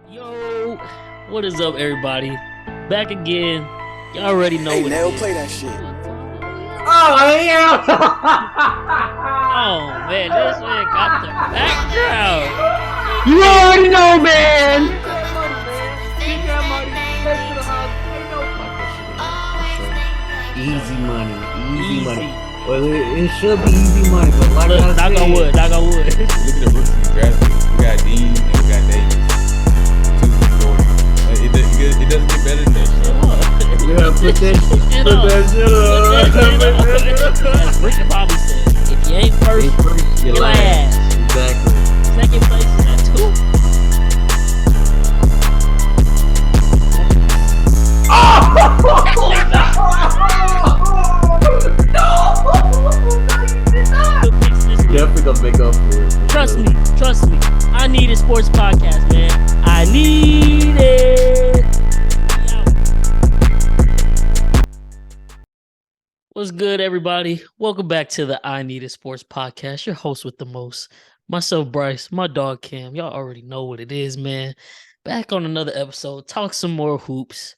Yo, what is up, everybody? Back again. Y'all already know Hey, what Nell, it is. play that shit. Oh yeah! Oh man, this man got the background. You already know, man. Get that money, man. Get that money. Take to the house. Ain't no fuck that shit. Easy money, easy Easy. money. Well, it should be easy money, but like Look, I knock said, on wood, knock on wood. Look at the rookies we drafted. We got Dean and we got Davis. Two from Florida. It doesn't get better than that shit. yeah, put that shit up. As Ricky Bobby said, if you ain't first, You're you're last. last. Exactly. Second place is at 2. Definitely gonna make up for it. Trust me. I need a sports podcast, man. I need it. What's good, everybody? Welcome back to the I Need a Sports podcast. Your host with the most, myself, Bryce, my dog Cam. Y'all already know what it is, man. Back on another episode, talk some more hoops.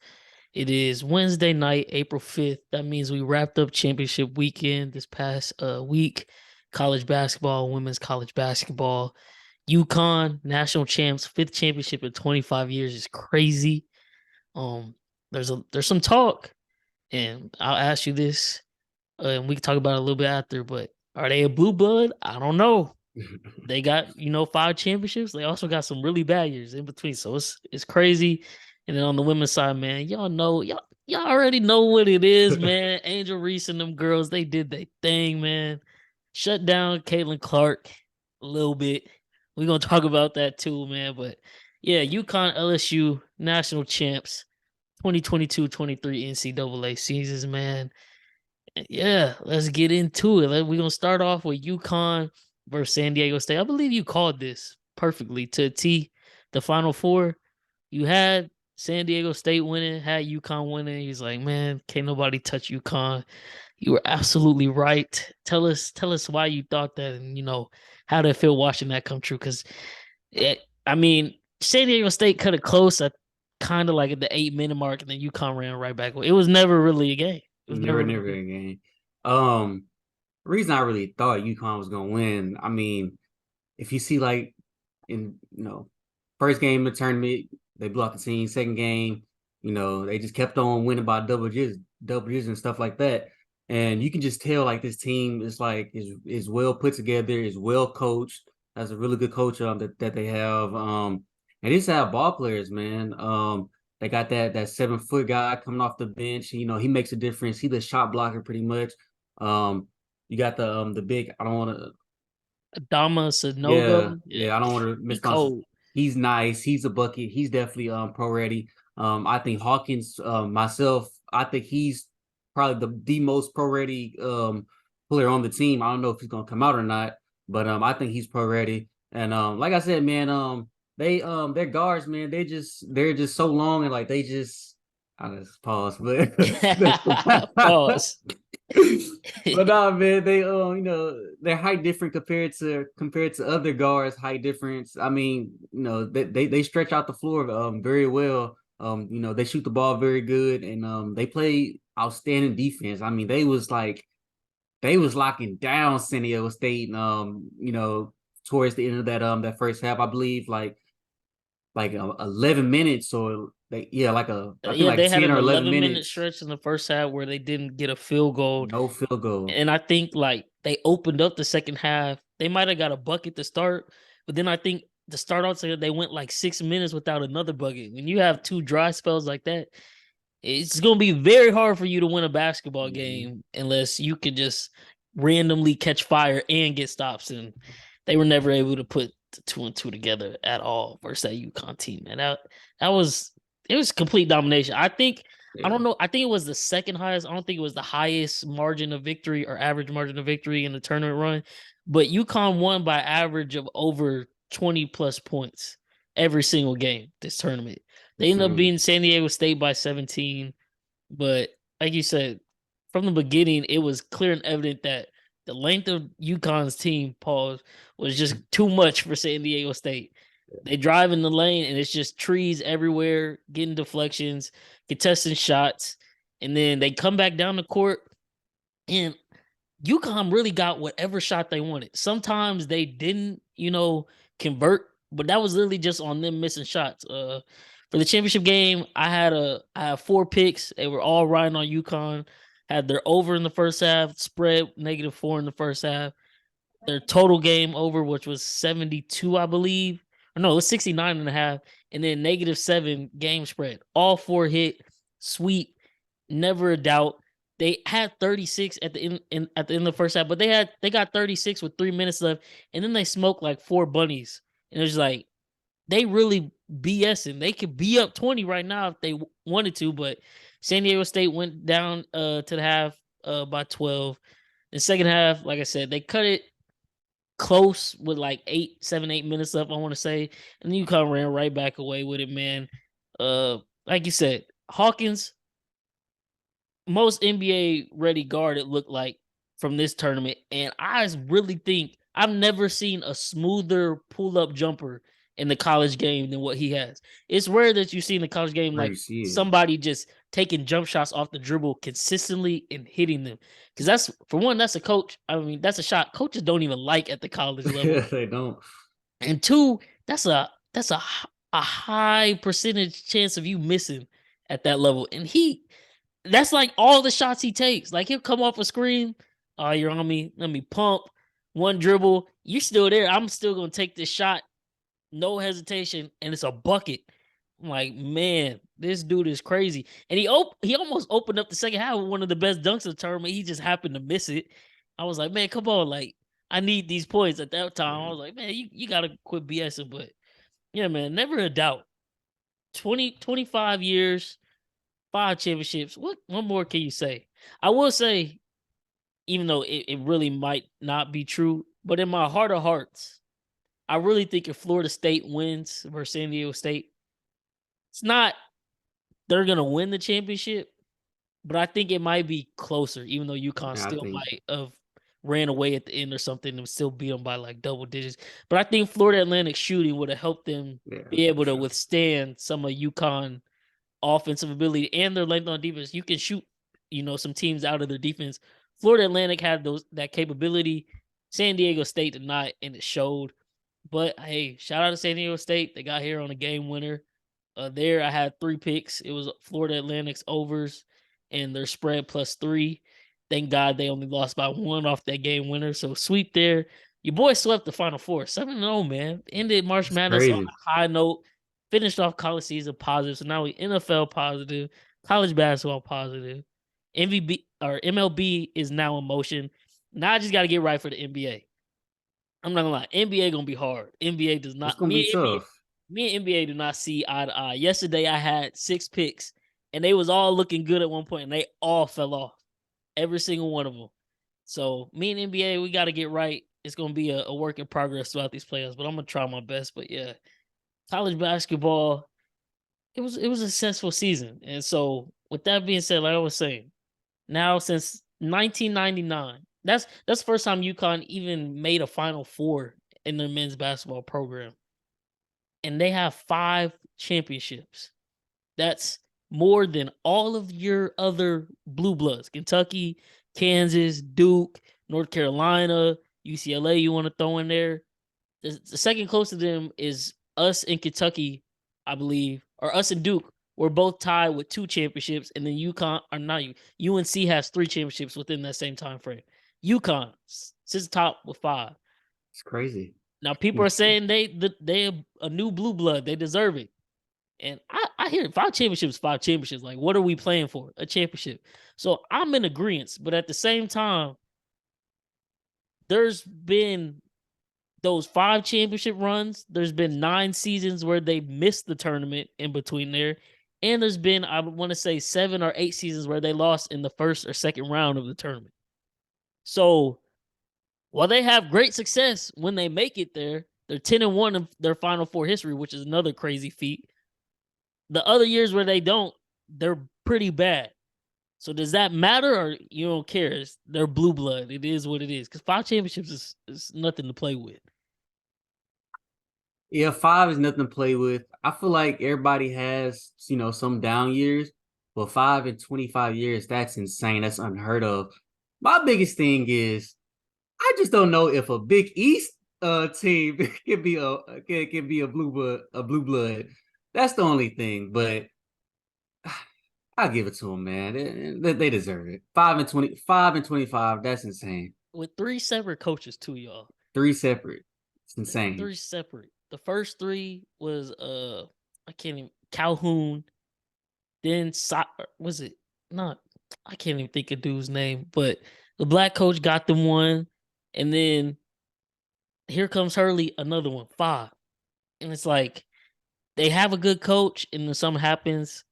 It is Wednesday night, April 5th. That means we wrapped up championship weekend this past week. College basketball, women's college basketball. UConn, national champs, 5th championship in 25 years is crazy. There's some talk, and I'll ask you this, and we can talk about it a little bit after, but are they a blue blood? I don't know. They got, 5 championships. They also got some really bad years in between. So it's crazy. And then on the women's side, man, y'all already know what it is, man. Angel Reese and them girls, they did their thing, man. Shut down Caitlin Clark a little bit. We're gonna talk about that too, man. But yeah, UConn LSU national champs 2022-23 NCAA seasons, man. Yeah, let's get into it. We're gonna start off with UConn versus San Diego State. I believe you called this perfectly to a T. The Final Four, you had San Diego State winning, had UConn winning. He's like, man, can't nobody touch UConn. You were absolutely right. Tell us why you thought that, and how did it feel watching that come true? Because, San Diego State cut it close at kind of like at the 8-minute mark, and then UConn ran right back. It was never really a game. It was Never a game. Reason I really thought UConn was gonna win. I mean, if you see like in first game of the tournament, they blew out the team. Second game, they just kept on winning by double digits and stuff like that. And you can just tell like this team is well put together, is well coached. Has a really good coach that they have. And they just have ball players, man. They got that 7-foot guy coming off the bench. He makes a difference. He's the shot blocker pretty much. You got the big. I don't want to. Adama Sanogo. Yeah. I don't want to miss. He's nice. He's a bucket. He's definitely pro ready. I think Hawkins, myself, I think he's probably the most pro ready player on the team. I don't know if he's gonna come out or not, but I think he's pro ready. And like I said, man, their guards, man, they're just so long, and like I just pause, but Pause. but nah, man, they their height different compared to other guards. Height difference. I mean, they stretch out the floor very well. They shoot the ball very good, and they play outstanding defense. I mean, they was locking down San Diego State. Towards the end of that first half, I believe like 11 minutes or I think they had 10 an or 11 11-minute minutes. stretch in the first half where they didn't get a field goal. No field goal. And I think like they opened up the second half. They might have got a bucket to start, but then I think to start out, they went like 6 minutes without another bucket. When you have 2 dry spells like that, it's going to be very hard for you to win a basketball game unless you can just randomly catch fire and get stops. And they were never able to put the 2 and 2 together at all versus that UConn team. And it was complete domination. I think, I don't know. I think it was the second highest. I don't think it was the highest margin of victory or average margin of victory in the tournament run. But UConn won by average of over 20 plus points every single game this tournament. They ended up beating San Diego State by 17. But like you said, from the beginning, it was clear and evident that the length of UConn's team, Paul, was just too much for San Diego State. They drive in the lane and it's just trees everywhere, getting deflections, contesting shots, and then they come back down the court and UConn really got whatever shot they wanted. Sometimes they didn't, convert, but that was literally just on them missing shots. For the championship game, I had 4 picks. They were all riding on UConn. Had their over in the first half, spread -4 in the first half. Their total game over, which was 72, I believe. Or no, it was 69.5. And then -7 game spread. All 4 hit, sweep, never a doubt. They had 36 at the end of the first half, but they got 36 with 3 minutes left, and then they smoked like 4 bunnies. And it was like they really BSing. They could be up 20 right now if they wanted to, but San Diego State went down to the half by 12. The second half, like I said, they cut it close with like 8 minutes left, I want to say. And then UConn ran right back away with it, man. Like you said, Hawkins, most NBA ready guard it looked like from this tournament. And I really think I've never seen a smoother pull-up jumper in the college game than what he has. It's rare that you see in the college game Where like you see it. somebody just taking jump shots off the dribble consistently and hitting them. Because that's, for one, that's a coach. I mean, that's a shot coaches don't even like at the college level. They don't. And 2, that's a high percentage chance of you missing at that level. And that's like all the shots he takes. Like he'll come off a screen. Oh, you're on me. Let me pump. One dribble. You're still there. I'm still gonna take this shot. No hesitation, and it's a bucket. I'm like, man, this dude is crazy. And he almost opened up the second half with one of the best dunks of the tournament. He just happened to miss it. I was like, man, come on, like I need these points at that time. I was like, man, you gotta quit BSing. But yeah, man, never a doubt. 25 years, 5 championships. What more can you say? I will say, even though it really might not be true, but in my heart of hearts, I really think if Florida State wins versus San Diego State, it's not they're gonna win the championship, but I think it might be closer, even though UConn Yeah, I still think might have ran away at the end or something and still beat them by like double digits. But I think Florida Atlantic shooting would have helped them be able to sure. withstand some of UConn offensive ability and their length on defense. You can shoot, some teams out of their defense. Florida Atlantic had that capability. San Diego State did not, and it showed. But hey, shout out to San Diego State. They got here on a game winner. There I had 3 picks. It was Florida Atlantic's overs and their spread +3. Thank God they only lost by 1 off that game winner. So sweep there. Your boy swept the Final Four. 7-0, man. Ended March It's Madness on crazy. a high note. Finished off college season positive. So now we NFL positive, college basketball positive. MLB is now in motion. Now I just got to get right for the NBA. I'm not gonna lie, NBA gonna be hard. NBA does It's not. gonna be tough. Me and NBA do not see eye to eye. Yesterday I had 6 picks, and they was all looking good at one point, and they all fell off. Every single one of them. So me and NBA, we got to get right. It's gonna be a work in progress throughout these playoffs, but I'm gonna try my best. But yeah, college basketball, it was a successful season. And so with that being said, like I was saying, now since 1999, that's the first time UConn even made a Final Four in their men's basketball program. And they have 5 championships. That's more than all of your other blue bloods. Kentucky, Kansas, Duke, North Carolina, UCLA you want to throw in there. The second closest to them is us in Kentucky, I believe, or us and Duke. We're both tied with 2 championships, and then UConn, or not UNC has 3 championships within that same time frame. UConn sits top with 5. It's crazy. Now people are saying they a new blue blood. They deserve it. And I hear 5 championships, 5 championships. Like, what are we playing for? A championship. So I'm in agreement. But at the same time, there's been those 5 championship runs. There's been 9 seasons where they missed the tournament in between there. And there's been, I want to say, 7 or 8 seasons where they lost in the first or second round of the tournament. So while they have great success when they make it there, they're 10-1 in their Final Four history, which is another crazy feat. The other years where they don't, they're pretty bad. So does that matter, or you don't care? They're blue blood. It is what it is. Because 5 championships is nothing to play with. Yeah, 5 is nothing to play with. I feel like everybody has, some down years, but 5 in 25 years, that's insane. That's unheard of. My biggest thing is I just don't know if a Big East team can be a blue blood. That's the only thing, but I'll give it to them, man. They deserve it. 5 and 25, that's insane. With 3 separate coaches too, y'all. 3 separate. It's insane. 3 separate. The first 3 was I can't even Calhoun. Then was it not? I can't even think of dude's name, but the black coach got them one, and then here comes Hurley, another one, 5, and it's like they have a good coach, and then something happens,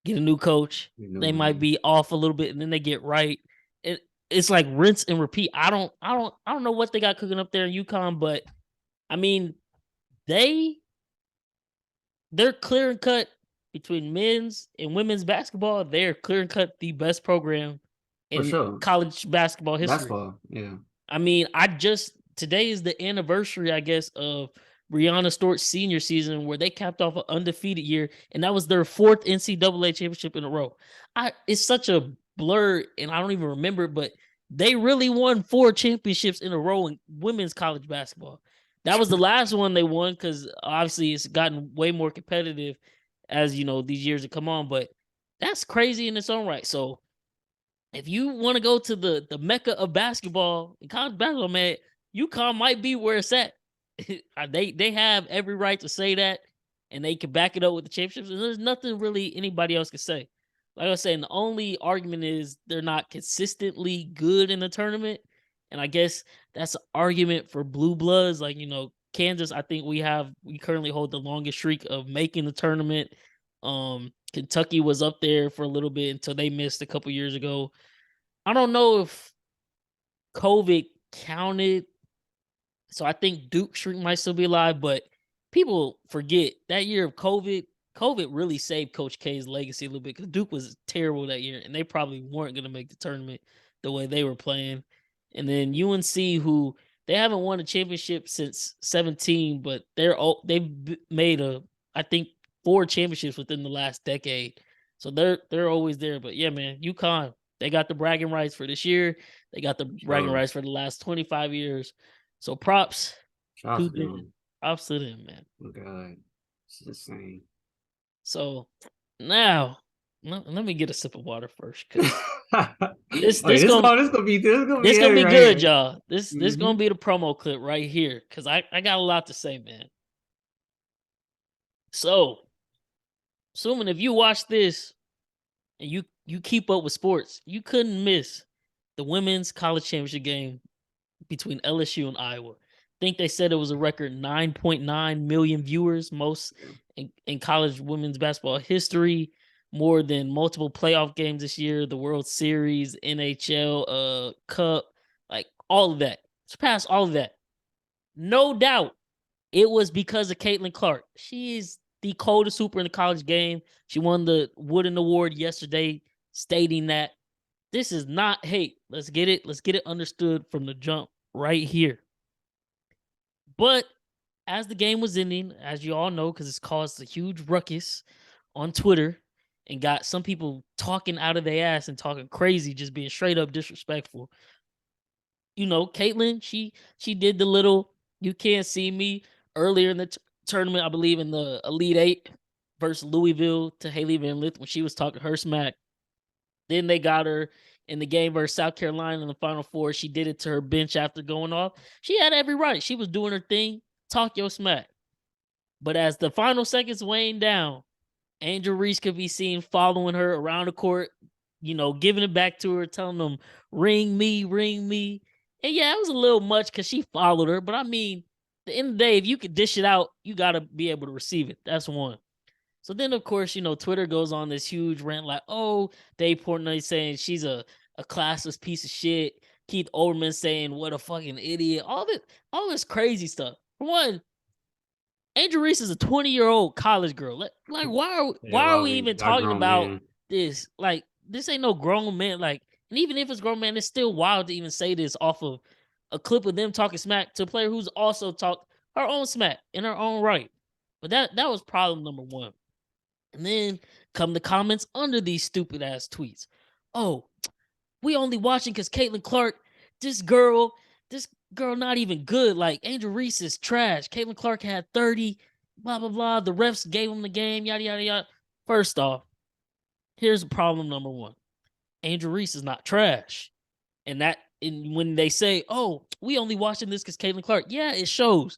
get a new coach, they might be off a little bit, and then they get right. It's like rinse and repeat. I don't know what they got cooking up there in UConn, but I mean, they're clear and cut between men's and women's basketball. They're clear and cut the best program in sure. college basketball history. Basketball, yeah. I mean, today is the anniversary, I guess, of Breonna Stewart's senior season where they capped off an undefeated year, and that was their 4th NCAA championship in a row. It's such a blur, and I don't even remember, but they really won 4 championships in a row in women's college basketball. That was the last one they won because obviously it's gotten way more competitive as these years have come on. But that's crazy in its own right. So if you want to go to the mecca of basketball, college basketball, man, UConn might be where it's at. They have every right to say that, and they can back it up with the championships. And there's nothing really anybody else can say. Like I was saying, the only argument is they're not consistently good in the tournament. And I guess that's an argument for blue bloods. Like, Kansas, I think we currently hold the longest streak of making the tournament. Kentucky was up there for a little bit until they missed a couple years ago. I don't know if COVID counted. So I think Duke streak might still be alive, but people forget that year of COVID really saved Coach K's legacy a little bit because Duke was terrible that year, and they probably weren't going to make the tournament the way they were playing. And then UNC, who they haven't won a championship since 2017, but they've made I think 4 championships within the last decade. So they're always there. But yeah, man, UConn, they got the bragging rights for this year. They got the bragging rights for the last 25 years. So props to them. Props to them, man. Oh God, it's insane. So now let me get a sip of water first, because this gonna be good, y'all. This gonna be the promo clip right here, because I got a lot to say, man. So, assuming if you watch this and you keep up with sports, you couldn't miss the women's college championship game between LSU and Iowa. I think they said it was a record 9.9 million viewers, most in college women's basketball history, more than multiple playoff games this year, the World Series, NHL, Cup, like all of that. Surpassed all of that. No doubt it was because of Caitlin Clark. She is the coldest hooper in the college game. She won the Wooden Award yesterday, stating that this is not hate. Let's get it understood from the jump right here. But as the game was ending, as you all know, because it's caused a huge ruckus on Twitter and got some people talking out of their ass and talking crazy, just being straight up disrespectful. Caitlin, she did the little "you can't see me" earlier in the tournament, I believe in the Elite Eight versus Louisville to Haley Van Lith when she was talking her smack. Then they got her in the game versus South Carolina in the Final Four. She did it to her bench after going off. She had every right. She was doing her thing. Talk your smack. But as the final seconds waned down, Angel Reese could be seen following her around the court, giving it back to her, telling them, ring me, ring me. And yeah, it was a little much because she followed her. But I mean, at the end of the day, if you could dish it out, you got to be able to receive it. That's one. So then, of course, Twitter goes on this huge rant like, oh, Dave Portnoy saying she's a classless piece of shit. Keith Olbermann saying, what a fucking idiot. All this crazy stuff. For one, Angel Reese is a 20-year-old college girl. Like, why are we even talking about this? Like, this ain't no grown man. Like, and even if it's grown man, it's still wild to even say this off of a clip of them talking smack to a player who's also talked her own smack in her own right. But that was problem number one. And then come the comments under these stupid ass tweets. Oh, we only watching because Caitlin Clark, this girl not even good. Like Angel Reese is trash. Caitlin Clark had 30, blah, blah, blah. The refs gave him the game, yada, yada, yada. First off, here's problem number one. Angel Reese is not trash. And when they say, oh, we only watching this because Caitlin Clark, yeah, it shows.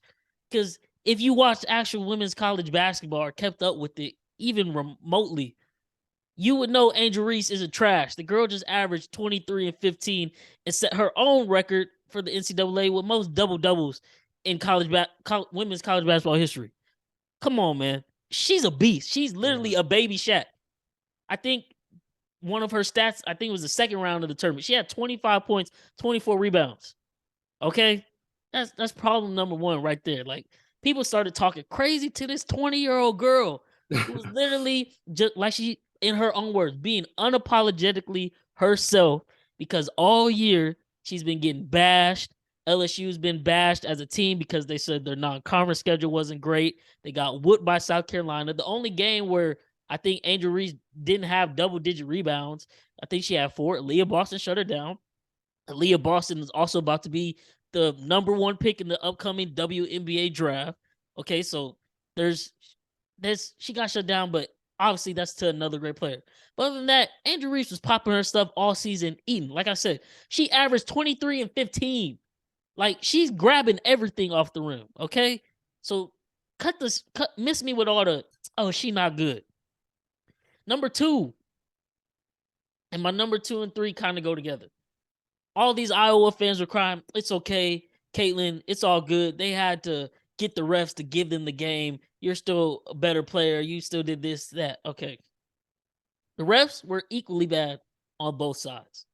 Because if you watch actual women's college basketball or kept up with it, even remotely, you would know Angel Reese isn't trash. The girl just averaged 23 and 15 and set her own record for the NCAA with most double-doubles in women's college basketball history. Come on, man. She's a beast. She's literally a baby Shaq. I think one of her stats, I think it was the second round of the tournament. She had 25 points, 24 rebounds. Okay? That's problem number one right there. Like, people started talking crazy to this 20-year-old girl who was literally just like she, in her own words, being unapologetically herself, because all year she's been getting bashed. LSU's been bashed as a team because they said their non-conference schedule wasn't great. They got whooped by South Carolina. The only game where I think Angel Reese didn't have double-digit rebounds, I think she had 4. Leah Boston shut her down. Leah Boston is also about to be the number 1 pick in the upcoming WNBA draft. Okay, so she got shut down, but obviously that's to another great player. But other than that, Angel Reese was popping her stuff all season, eating. Like I said, she averaged 23 and 15. Like, she's grabbing everything off the rim, okay? So miss me with all the, oh, she not good. Number 2, and my number 2 and 3 kind of go together. All these Iowa fans were crying, it's okay, Caitlin, it's all good. They had to get the refs to give them the game. You're still a better player. You still did this, that. Okay. The refs were equally bad on both sides.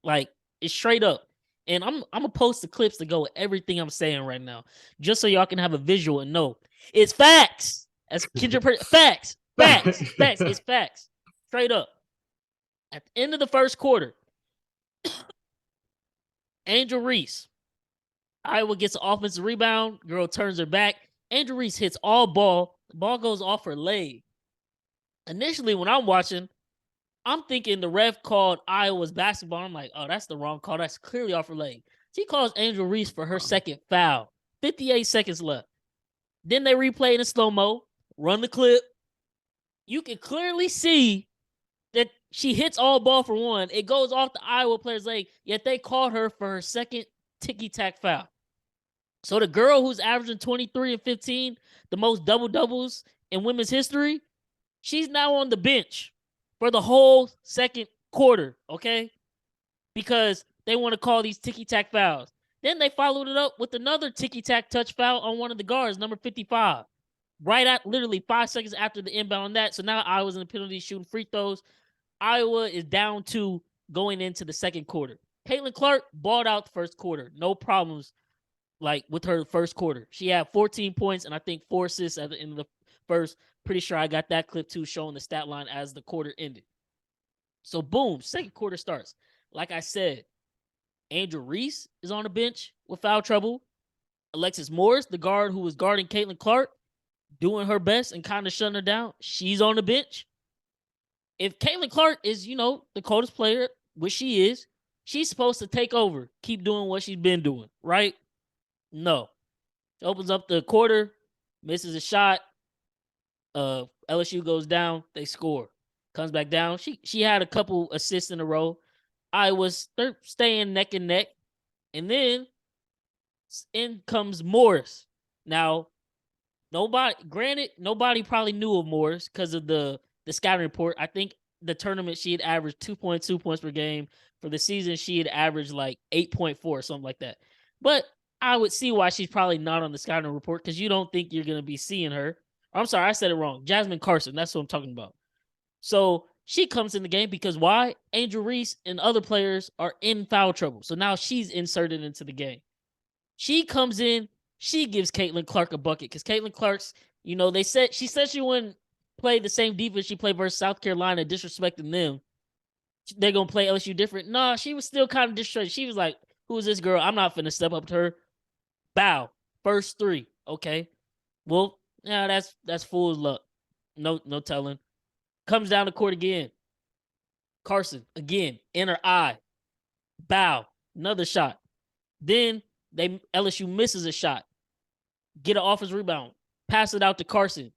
Like, it's straight up. And I'm going to post the clips to go with everything I'm saying right now, just so y'all can have a visual and know. It's facts. As Kendra, facts. It's facts. Straight up. At the end of the first quarter, Angel Reese, Iowa gets an offensive rebound. Girl turns her back. Angel Reese hits all ball. The ball goes off her leg. Initially, when I'm watching, I'm thinking the ref called Iowa's basketball. I'm like, oh, that's the wrong call. That's clearly off her leg. She calls Angel Reese for her second foul. 58 seconds left. Then they replay it in slow-mo, run the clip. You can clearly see that she hits all ball for one. It goes off the Iowa player's leg, yet they called her for her second ticky-tack foul. So the girl who's averaging 23 and 15, the most double-doubles in women's history, she's now on the bench for the whole second quarter, okay? Because they want to call these ticky-tack fouls. Then they followed it up with another ticky-tack touch foul on one of the guards, number 55. Right at literally 5 seconds after the inbound on that. So now Iowa's in the penalty shooting free throws. Iowa is down 2 going into the second quarter. Caitlin Clark balled out the first quarter. No problems like with her first quarter. She had 14 points and I think 4 assists at the end of the first. Pretty sure I got that clip too, showing the stat line as the quarter ended. So boom, second quarter starts. Like I said, Angel Reese is on the bench with foul trouble. Alexis Morris, the guard who was guarding Caitlin Clark, doing her best and kind of shutting her down, she's on the bench. If Caitlin Clark is, the coldest player, which she is, she's supposed to take over, keep doing what she's been doing, right? No. She opens up the quarter, misses a shot. LSU goes down, they score. Comes back down. She had a couple assists in a row. They're staying neck and neck. And then in comes Morris. Now, nobody probably knew of Morris because of the scouting report. I think the tournament she had averaged 2.2 points per game. For the season, she had averaged like 8.4 or something like that. But I would see why she's probably not on the scouting report because you don't think you're going to be seeing her. I'm sorry, I said it wrong. Jasmine Carson, that's what I'm talking about. So she comes in the game because why? Angel Reese and other players are in foul trouble. So now she's inserted into the game. She comes in, she gives Caitlin Clark a bucket because Caitlin Clark's, she said she wouldn't play the same defense she played versus South Carolina, disrespecting them. They're going to play LSU different. No, she was still kind of disrespectful. She was like, who is this girl? I'm not finna step up to her. Bow. First three. Okay. Well, yeah, that's fool's luck. No telling. Comes down the court again. Carson, again, inner eye. Bow. Another shot. Then LSU misses a shot. Get an offensive rebound. Pass it out to Carson.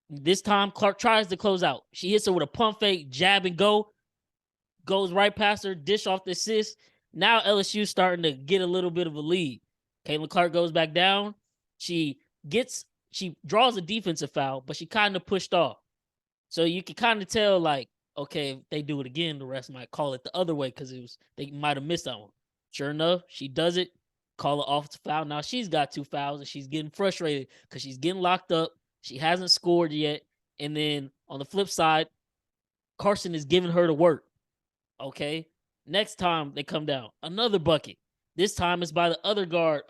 This time, Clark tries to close out. She hits her with a pump fake, jab and go. Goes right past her, dish off the assist. Now LSU starting to get a little bit of a lead. Caitlin Clark goes back down. She draws a defensive foul, but she kind of pushed off. So you can kind of tell, like, okay, if they do it again, the refs might call it the other way because they might have missed that one. Sure enough, she does it. Call it offensive foul. Now she's got 2 fouls and she's getting frustrated because she's getting locked up. She hasn't scored yet. And then on the flip side, Carson is giving her the work. Okay. Next time they come down, another bucket. This time it's by the other guard,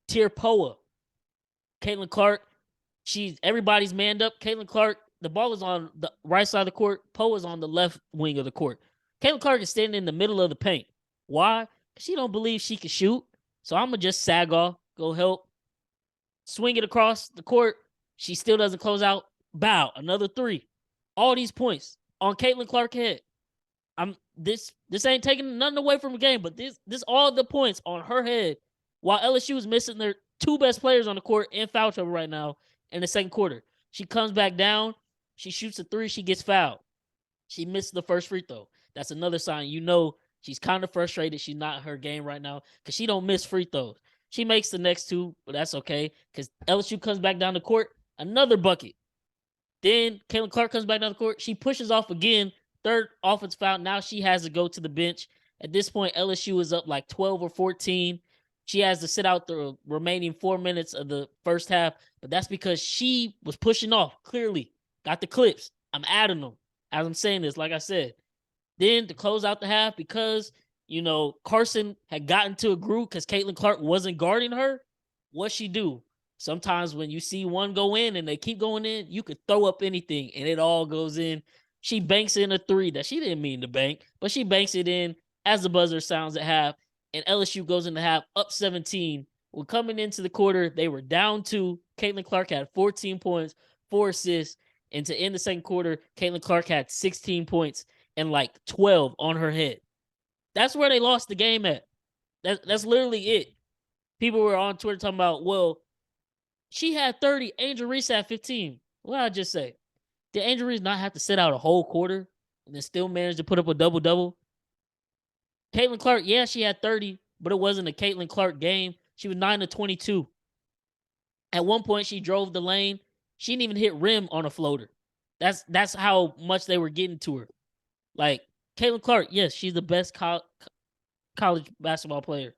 Tier Poa. Caitlin Clark, everybody's manned up. Caitlin Clark, the ball is on the right side of the court. Poa's on the left wing of the court. Caitlin Clark is standing in the middle of the paint. Why? Because she don't believe she can shoot. So I'm going to just sag off, go help, swing it across the court. She still doesn't close out. Bow, another 3. All these points on Caitlin Clark's head. This ain't taking nothing away from the game, but this all the points on her head while LSU is missing their 2 best players on the court in foul trouble right now in the second quarter. She comes back down. She shoots a 3. She gets fouled. She missed the first free throw. That's another sign. You know she's kind of frustrated. She's not in her game right now because she don't miss free throws. She makes the next 2, but that's okay because LSU comes back down the court. Another bucket. Then Caitlin Clark comes back down the court. She pushes off again. 3rd offensive foul. Now she has to go to the bench. At this point, LSU is up like 12 or 14. She has to sit out the remaining 4 minutes of the first half, but that's because she was pushing off, clearly. Got the clips. I'm adding them as I'm saying this, like I said. Then to close out the half, because, Carson had gotten to a groove because Caitlin Clark wasn't guarding her, what'd she do? Sometimes when you see one go in and they keep going in, you could throw up anything and it all goes in. She banks in a 3 that she didn't mean to bank, but she banks it in as the buzzer sounds at half, and LSU goes into half up 17. When coming into the quarter, they were down 2. Caitlin Clark had 14 points, 4 assists, and to end the second quarter, Caitlin Clark had 16 points and like 12 on her head. That's where they lost the game at. That's literally it. People were on Twitter talking about, well, she had 30, Angel Reese had 15. What did I just say? Did Angel Reese not have to sit out a whole quarter and then still manage to put up a double-double? Caitlin Clark, yeah, she had 30, but it wasn't a Caitlin Clark game. She was 9 of 22. At one point, she drove the lane. She didn't even hit rim on a floater. That's how much they were getting to her. Like, Caitlin Clark, yes, she's the best college basketball player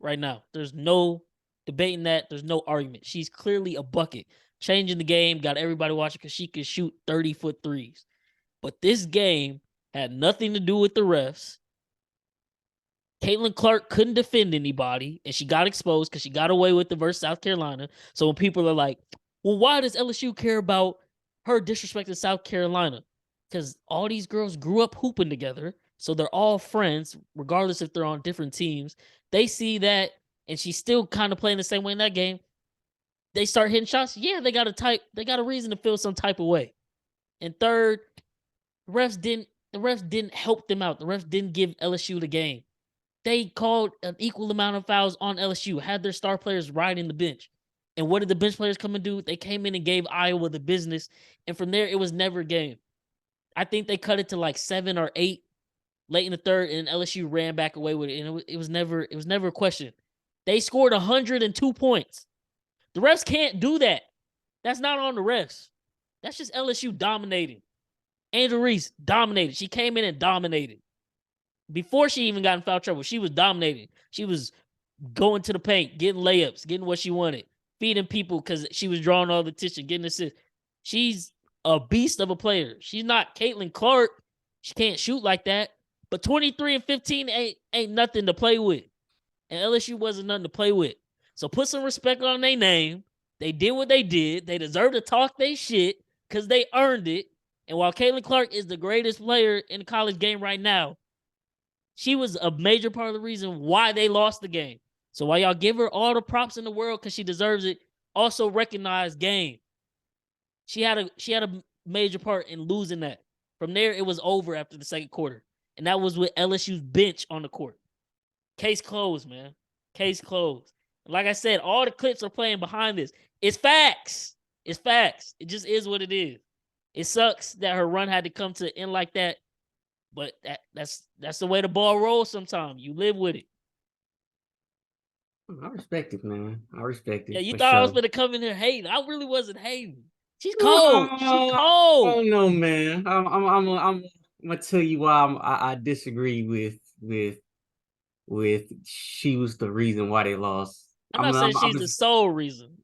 right now. There's no debating that. There's no argument. She's clearly a bucket. Changing the game, got everybody watching because she could shoot 30-foot threes. But this game had nothing to do with the refs. Caitlin Clark couldn't defend anybody, and she got exposed because she got away with it versus South Carolina. So when people are like, well, why does LSU care about her disrespecting South Carolina? Because all these girls grew up hooping together, so they're all friends, regardless if they're on different teams. They see that, and she's still kind of playing the same way in that game. They start hitting shots. Yeah, they got a reason to feel some type of way. And third, the refs didn't help them out. The refs didn't give LSU the game. They called an equal amount of fouls on LSU, had their star players riding the bench. And what did the bench players come and do? They came in and gave Iowa the business. And from there, it was never a game. I think they cut it to like 7 or 8 late in the third, and LSU ran back away with it. And it was never a question. They scored 102 points. The refs can't do that. That's not on the refs. That's just LSU dominating. Angel Reese dominated. She came in and dominated. Before she even got in foul trouble, she was dominating. She was going to the paint, getting layups, getting what she wanted, feeding people because she was drawing all the attention, getting assists. She's a beast of a player. She's not Caitlin Clark. She can't shoot like that. But 23 and 15 ain't nothing to play with. And LSU wasn't nothing to play with. So put some respect on their name. They did what they did. They deserve to talk their shit because they earned it. And while Caitlin Clark is the greatest player in the college game right now, she was a major part of the reason why they lost the game. So while y'all give her all the props in the world because she deserves it, also recognize game. She had a major part in losing that. From there, it was over after the second quarter. And that was with LSU's bench on the court. Case closed, man. Case closed. Like I said, all the clips are playing behind this. It's facts. It's facts. It just is what it is. It sucks that her run had to come to an end like that. But that's the way the ball rolls sometimes. You live with it. I respect it, man. I respect it. Yeah, you for thought I was sure. going to come in here hating. I really wasn't hating. She's cold. She cold. Oh no, man. I'm gonna tell you why I disagree with she was the reason why they lost. I'm not saying she's the sole reason.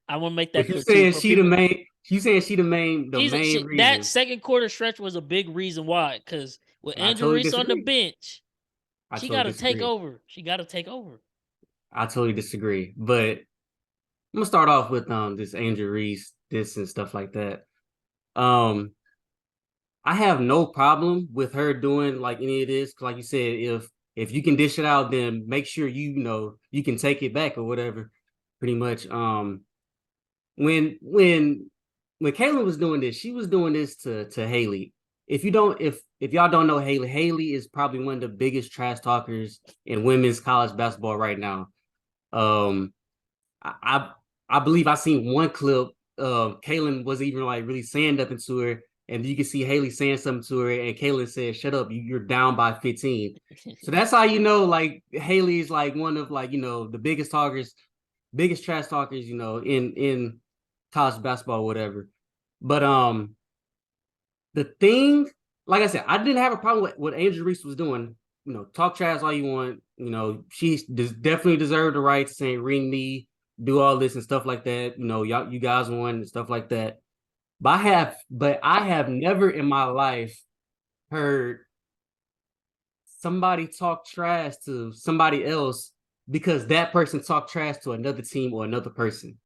I want to make that But you clear too. saying For she the people, main? You saying she the main that reason? second quarter stretch was a big reason why. Because with I Angel totally Reese on the disagree. bench, I she totally got to take disagree. over. She got to take over. I totally disagree. But I'm gonna start off with this Angel Reese, this and stuff like that. I have no problem with her doing like any of this. Like you said, if you can dish it out, then make sure you know you can take it back or whatever. Pretty much. When Caitlin was doing this, she was doing this to Haley. If y'all don't know Haley, Haley is probably one of the biggest trash talkers in women's college basketball right now. Um, I I believe I seen one clip. Kaylin wasn't even like really saying nothing to her, and you can see Haley saying something to her, and Kaylin said, "Shut up, you're down by 15." So that's how you know like Haley is like one of like the biggest talkers, biggest trash talkers, in college basketball, or whatever. But the thing, like I said, I didn't have a problem with what Angel Reese was doing. Talk trash all you want. She definitely deserved the right to say ring me, do all this and stuff like that. You guys won and stuff like that. But I have never in my life heard somebody talk trash to somebody else because that person talked trash to another team or another person.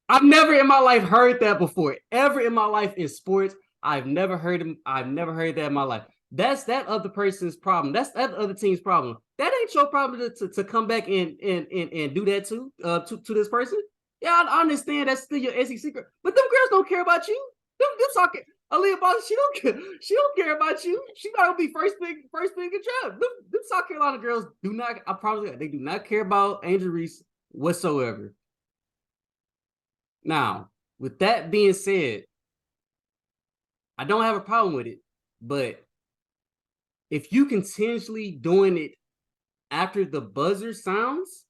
I've never in my life heard that before. Ever in my life in sports, I've never heard that in my life. That's that other person's problem. That's that other team's problem. That ain't your problem to come back and do that to this person. Yeah, I understand that's still your SEC secret, but them girls don't care about you. Them talking Aaliyah Boston, she don't care about you. She might be first pick in draft. Them South Carolina girls do not. I promise you, they do not care about Angel Reese whatsoever. Now, with that being said, I don't have a problem with it, but if you continuously doing it after the buzzer sounds,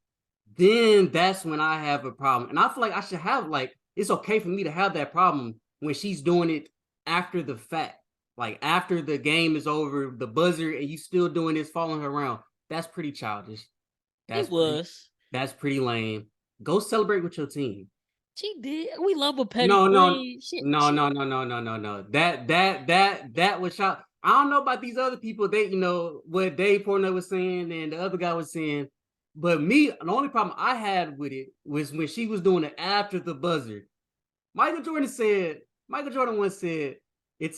then that's when I have a problem. And I feel like I should have it's okay for me to have that problem when she's doing it after the fact. Like after the game is over, the buzzer, and you still doing this, following her around. That's pretty childish. That's pretty lame. Go celebrate with your team. She did. We love a petty No. queen. No. That was shot. I don't know about these other people. They, what Dave Portnoy was saying and the other guy was saying. But me, the only problem I had with it was when she was doing it after the buzzer. Michael Jordan once said, it's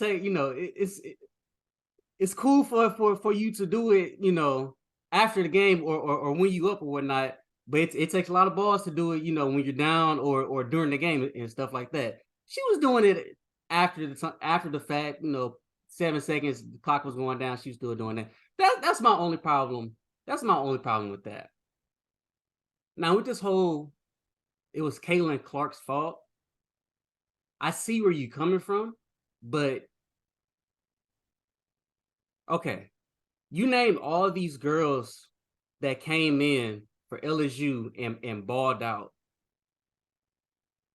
cool for you to do it, after the game or when you up or whatnot. But it takes a lot of balls to do it, when you're down or during the game and stuff like that. She was doing it after the fact, 7 seconds, the clock was going down. She was still doing that. That's my only problem. That's my only problem with that. Now with this whole, it was Caitlin Clark's fault. I see where you're coming from, but okay, you named all these girls that came in for LSU and balled out.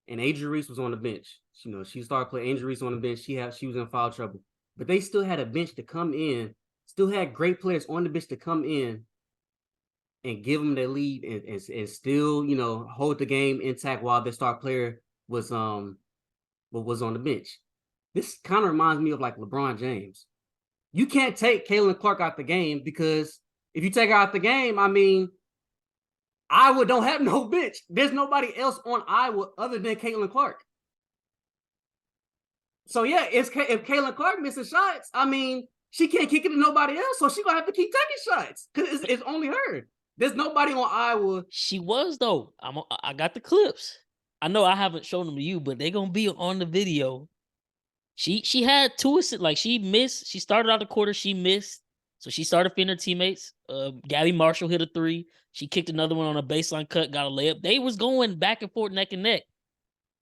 And Angel Reese was on the bench. She started playing Angel Reese on the bench. She was in foul trouble. But they still had a bench to come in, still had great players on the bench to come in and give them their lead and still, hold the game intact while their star player was on the bench. This kind of reminds me of like LeBron James. You can't take Caitlin Clark out the game because if you take her out the game, I mean, Iowa don't have no bench. There's nobody else on Iowa other than Caitlin Clark. So yeah, if Caitlin Clark missing shots, I mean, she can't kick it to nobody else, so she's gonna have to keep taking shots because it's only her. There's nobody on Iowa. She was though. I got the clips. I know I haven't shown them to you, but they're gonna be on the video. She had two assists. Like she missed. She started out the quarter. She missed. So she started feeding her teammates. Gabby Marshall hit a 3. She kicked another one on a baseline cut, got a layup. They was going back and forth, neck and neck.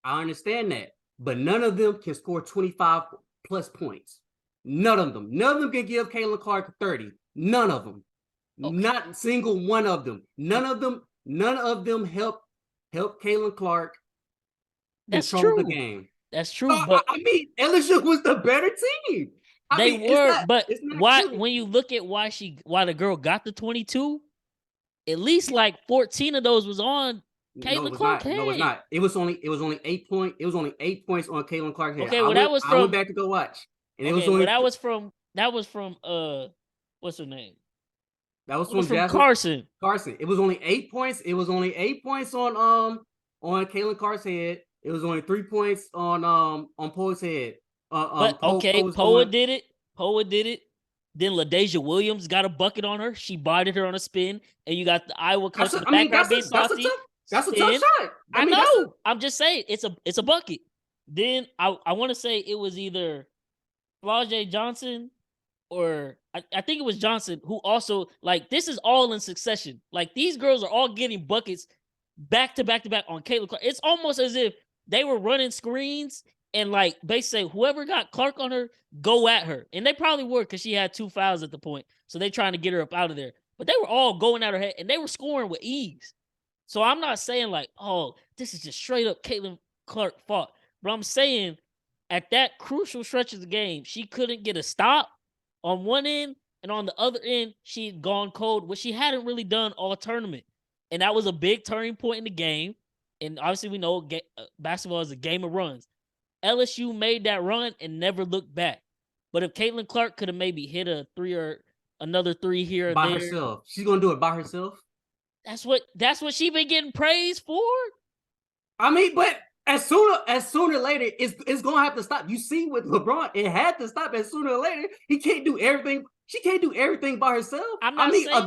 I understand that, but none of them can score 25 plus points. None of them. None of them can give Caitlin Clark 30. None of them. Okay. Not a single one of them. None of them help Caitlin Clark control the game. That's true. But I mean, LSU was the better team. But why? True. When you look at why the girl got the 22, at least like 14 of those was on Caitlin Clark. No, it's not. It was only 8 points. It was only 8 points on Caitlin Clark. Okay, well that was from. I went back to go watch, and it was only. That was from. What's her name? That was from Carson. Carson. It was only 8 points. It was only 8 points on Caitlin Clark's head. It was only 3 points on Poe's head. Poa did it. Then LaDeja Williams got a bucket on her. She bodied her on a spin, and you got the Iowa coach in the background being saucy. That's a tough shot. I know. I'm just saying it's a bucket. Then I want to say it was either Flau'jae Johnson or I think it was Johnson who also, like, this is all in succession. Like, these girls are all getting buckets back to back to back on Caitlin Clark. It's almost as if they were running screens and, like, basically whoever got Clark on her, go at her. And they probably were because she had 2 fouls at the point. So they trying to get her up out of there. But they were all going at her head and they were scoring with ease. So I'm not saying like, oh, this is just straight up Caitlin Clark fault. But I'm saying at that crucial stretch of the game, she couldn't get a stop on one end, and on the other end, she'd gone cold, which she hadn't really done all tournament. And that was a big turning point in the game. And obviously we know basketball is a game of runs. LSU made that run and never looked back. But if Caitlin Clark could have maybe hit a 3 or another 3 here or by there, herself, she's gonna do it by herself. That's what she been getting praised for. I mean, but as sooner or later, it's gonna have to stop. You see, with LeBron, it had to stop. As sooner or later, he can't do everything. She can't do everything by herself. A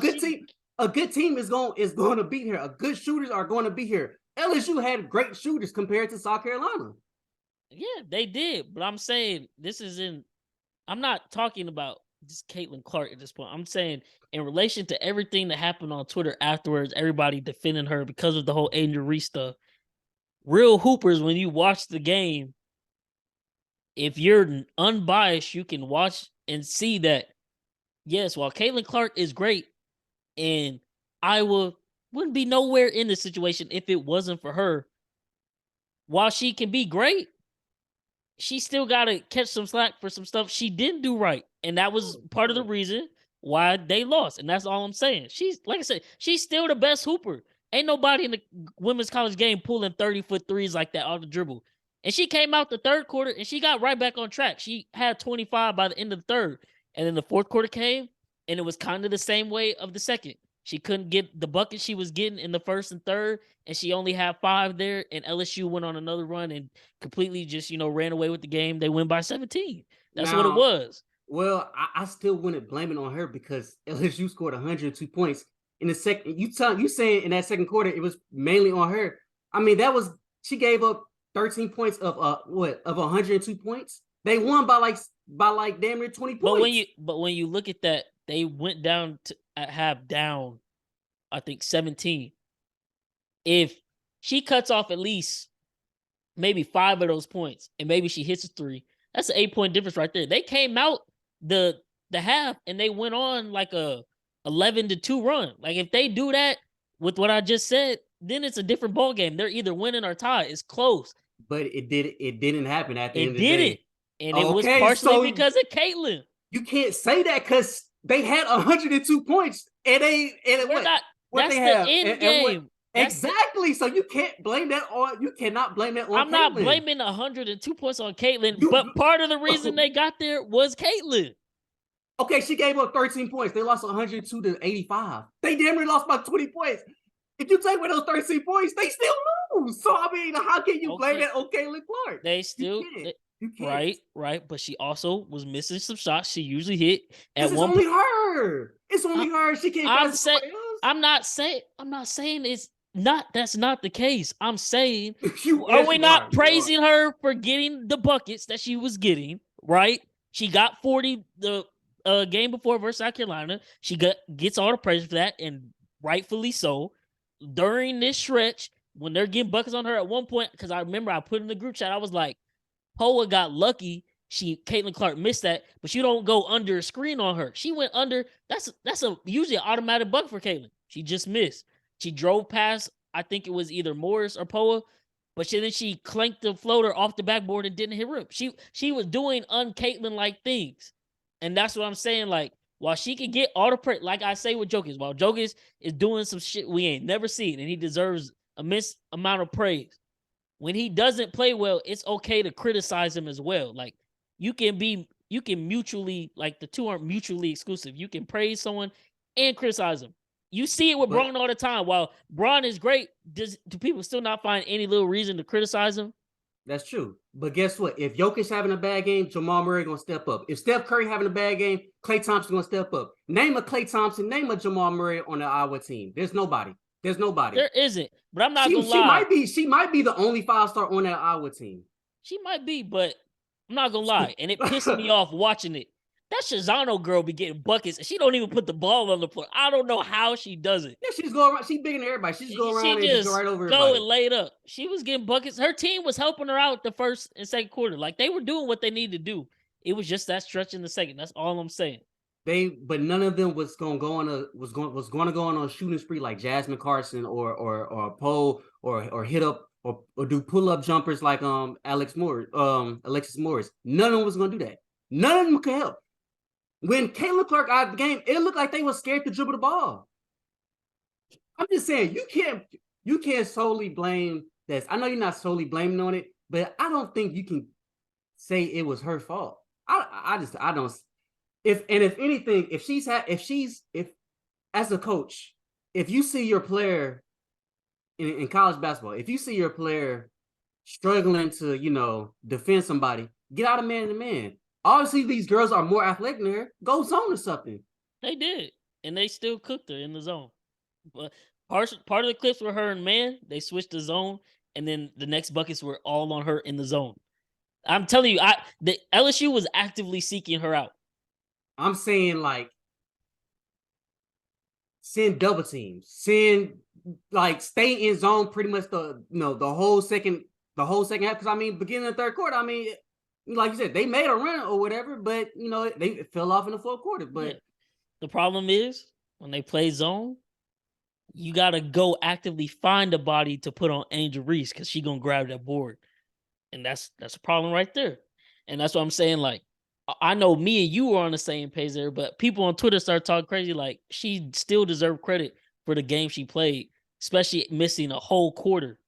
good team is going to be here. A good shooters are going to be here. LSU had great shooters compared to South Carolina. Yeah, they did. But I'm saying I'm not talking about just Caitlin Clark at this point. I'm saying in relation to everything that happened on Twitter afterwards, everybody defending her because of the whole Angel Reese stuff. Real hoopers, when you watch the game, if you're unbiased, you can watch and see that, yes, while Caitlin Clark is great, and Iowa wouldn't be nowhere in this situation if it wasn't for her. While she can be great, she still got to catch some slack for some stuff she didn't do right. And that was part of the reason why they lost. And that's all I'm saying. She's, like I said, she's still the best hooper. Ain't nobody in the women's college game pulling 30-foot threes like that off the dribble. And she came out the third quarter and she got right back on track. She had 25 by the end of the third. And then the fourth quarter came and it was kind of the same way of the second. She couldn't get the bucket she was getting in the first and third, and she only had 5 there, and LSU went on another run and completely just, ran away with the game. They win by 17. That's what it was. Well, I still wouldn't blame it on her because LSU scored 102 points. In the second, you saying in that second quarter it was mainly on her. I mean, she gave up 13 points of 102 points. They won by like damn near 20 points. But when you look at that, they went down to half down, I think 17. If she cuts off at least maybe 5 of those points and maybe she hits a 3, that's an 8-point difference right there. They came out the half and they went on like a 11-2 run. Like if they do that with what I just said, then it's a different ball game. They're either winning or tied. It's close. But it didn't happen at the end of the day. It didn't. And it was partially because of Caitlin. You can't say that because they had 102 points and they that's the end game. Exactly. So you can't blame that on. You cannot blame that on. I'm not blaming 102 points on Caitlin, but part of the reason they got there was Caitlin. Okay, she gave up 13 points. They lost 102 to 85. They damn near lost by 20 points. If you take away those 13 points, they still lose. So I mean, how can you blame that on Caitlin Clark? They still. You can't. Right. But she also was missing some shots she usually hit. It's only her. It's only her. She can't find somebody else. I'm not saying it's not. That's not the case. I'm saying, are Yes, we you not are. praising her for getting the buckets that she was getting? Right? She got 40 the game before versus South Carolina. She gets all the praise for that, and rightfully so. During this stretch, when they're getting buckets on her at one point, because I remember I put in the group chat, I was like, Poa got lucky. Caitlin Clark missed that, but you don't go under a screen on her. She went under. That's usually an automatic bucket for Caitlin. She just missed. She drove past. I think it was either Morris or Poa, but then she clanked the floater off the backboard and didn't hit rim. She was doing un-Caitlin like things, and that's what I'm saying. Like, while she could get all the praise, like I say with Jokic, while Jokic is doing some shit we ain't never seen, and he deserves immense amount of praise. When he doesn't play well, it's okay to criticize him as well. Like, you can mutually, like, the two aren't mutually exclusive. You can praise someone and criticize them. You see it with Braun all the time. While Braun is great, do people still not find any little reason to criticize him? That's true. But guess what? If Jokic having a bad game, Jamal Murray gonna step up. If Steph Curry having a bad game, Klay Thompson gonna step up. Name a Klay Thompson, name a Jamal Murray on the Iowa team. There's nobody. There isn't. But I'm not gonna lie. She might be the only 5-star on that Iowa team. She might be, but I'm not gonna lie. And it pissed me off watching it. That Shazano girl be getting buckets, and she don't even put the ball on the floor. I don't know how she does it. Yeah, she's going around. She's bigger than everybody. She just go around and just go right over everybody. Go and lay it up. She was getting buckets. Her team was helping her out the first and second quarter. Like, they were doing what they needed to do. It was just that stretch in the second. That's all I'm saying. But none of them was going to go on a shooting spree like Jasmine Carson or Poe or hit up or do pull up jumpers like Alexis Morris. None of them was going to do that. None of them could help. When Caitlin Clark out of the game, it looked like they were scared to dribble the ball. I'm just saying, you can't solely blame this. I know you're not solely blaming on it, but I don't think you can say it was her fault. I don't. If anything, if as a coach, if you see your player in college basketball, if you see your player struggling to defend somebody, get out of man to man. Obviously, these girls are more athletic than her. Go zone or something. They did, and they still cooked her in the zone. But part of the clips were her and man. They switched the zone, and then the next buckets were all on her in the zone. I'm telling you, the LSU was actively seeking her out. I'm saying, like, send double teams, stay in zone pretty much the whole second half. Because I mean, beginning of the third quarter, I mean, like you said, they made a run or whatever, but they fell off in the fourth quarter. But the problem is when they play zone, you gotta go actively find a body to put on Angel Reese because she's gonna grab that board, and that's a problem right there. And that's what I'm saying. Like, I know me and you were on the same page there, but people on Twitter start talking crazy. Like, she still deserved credit for the game she played, especially missing a whole quarter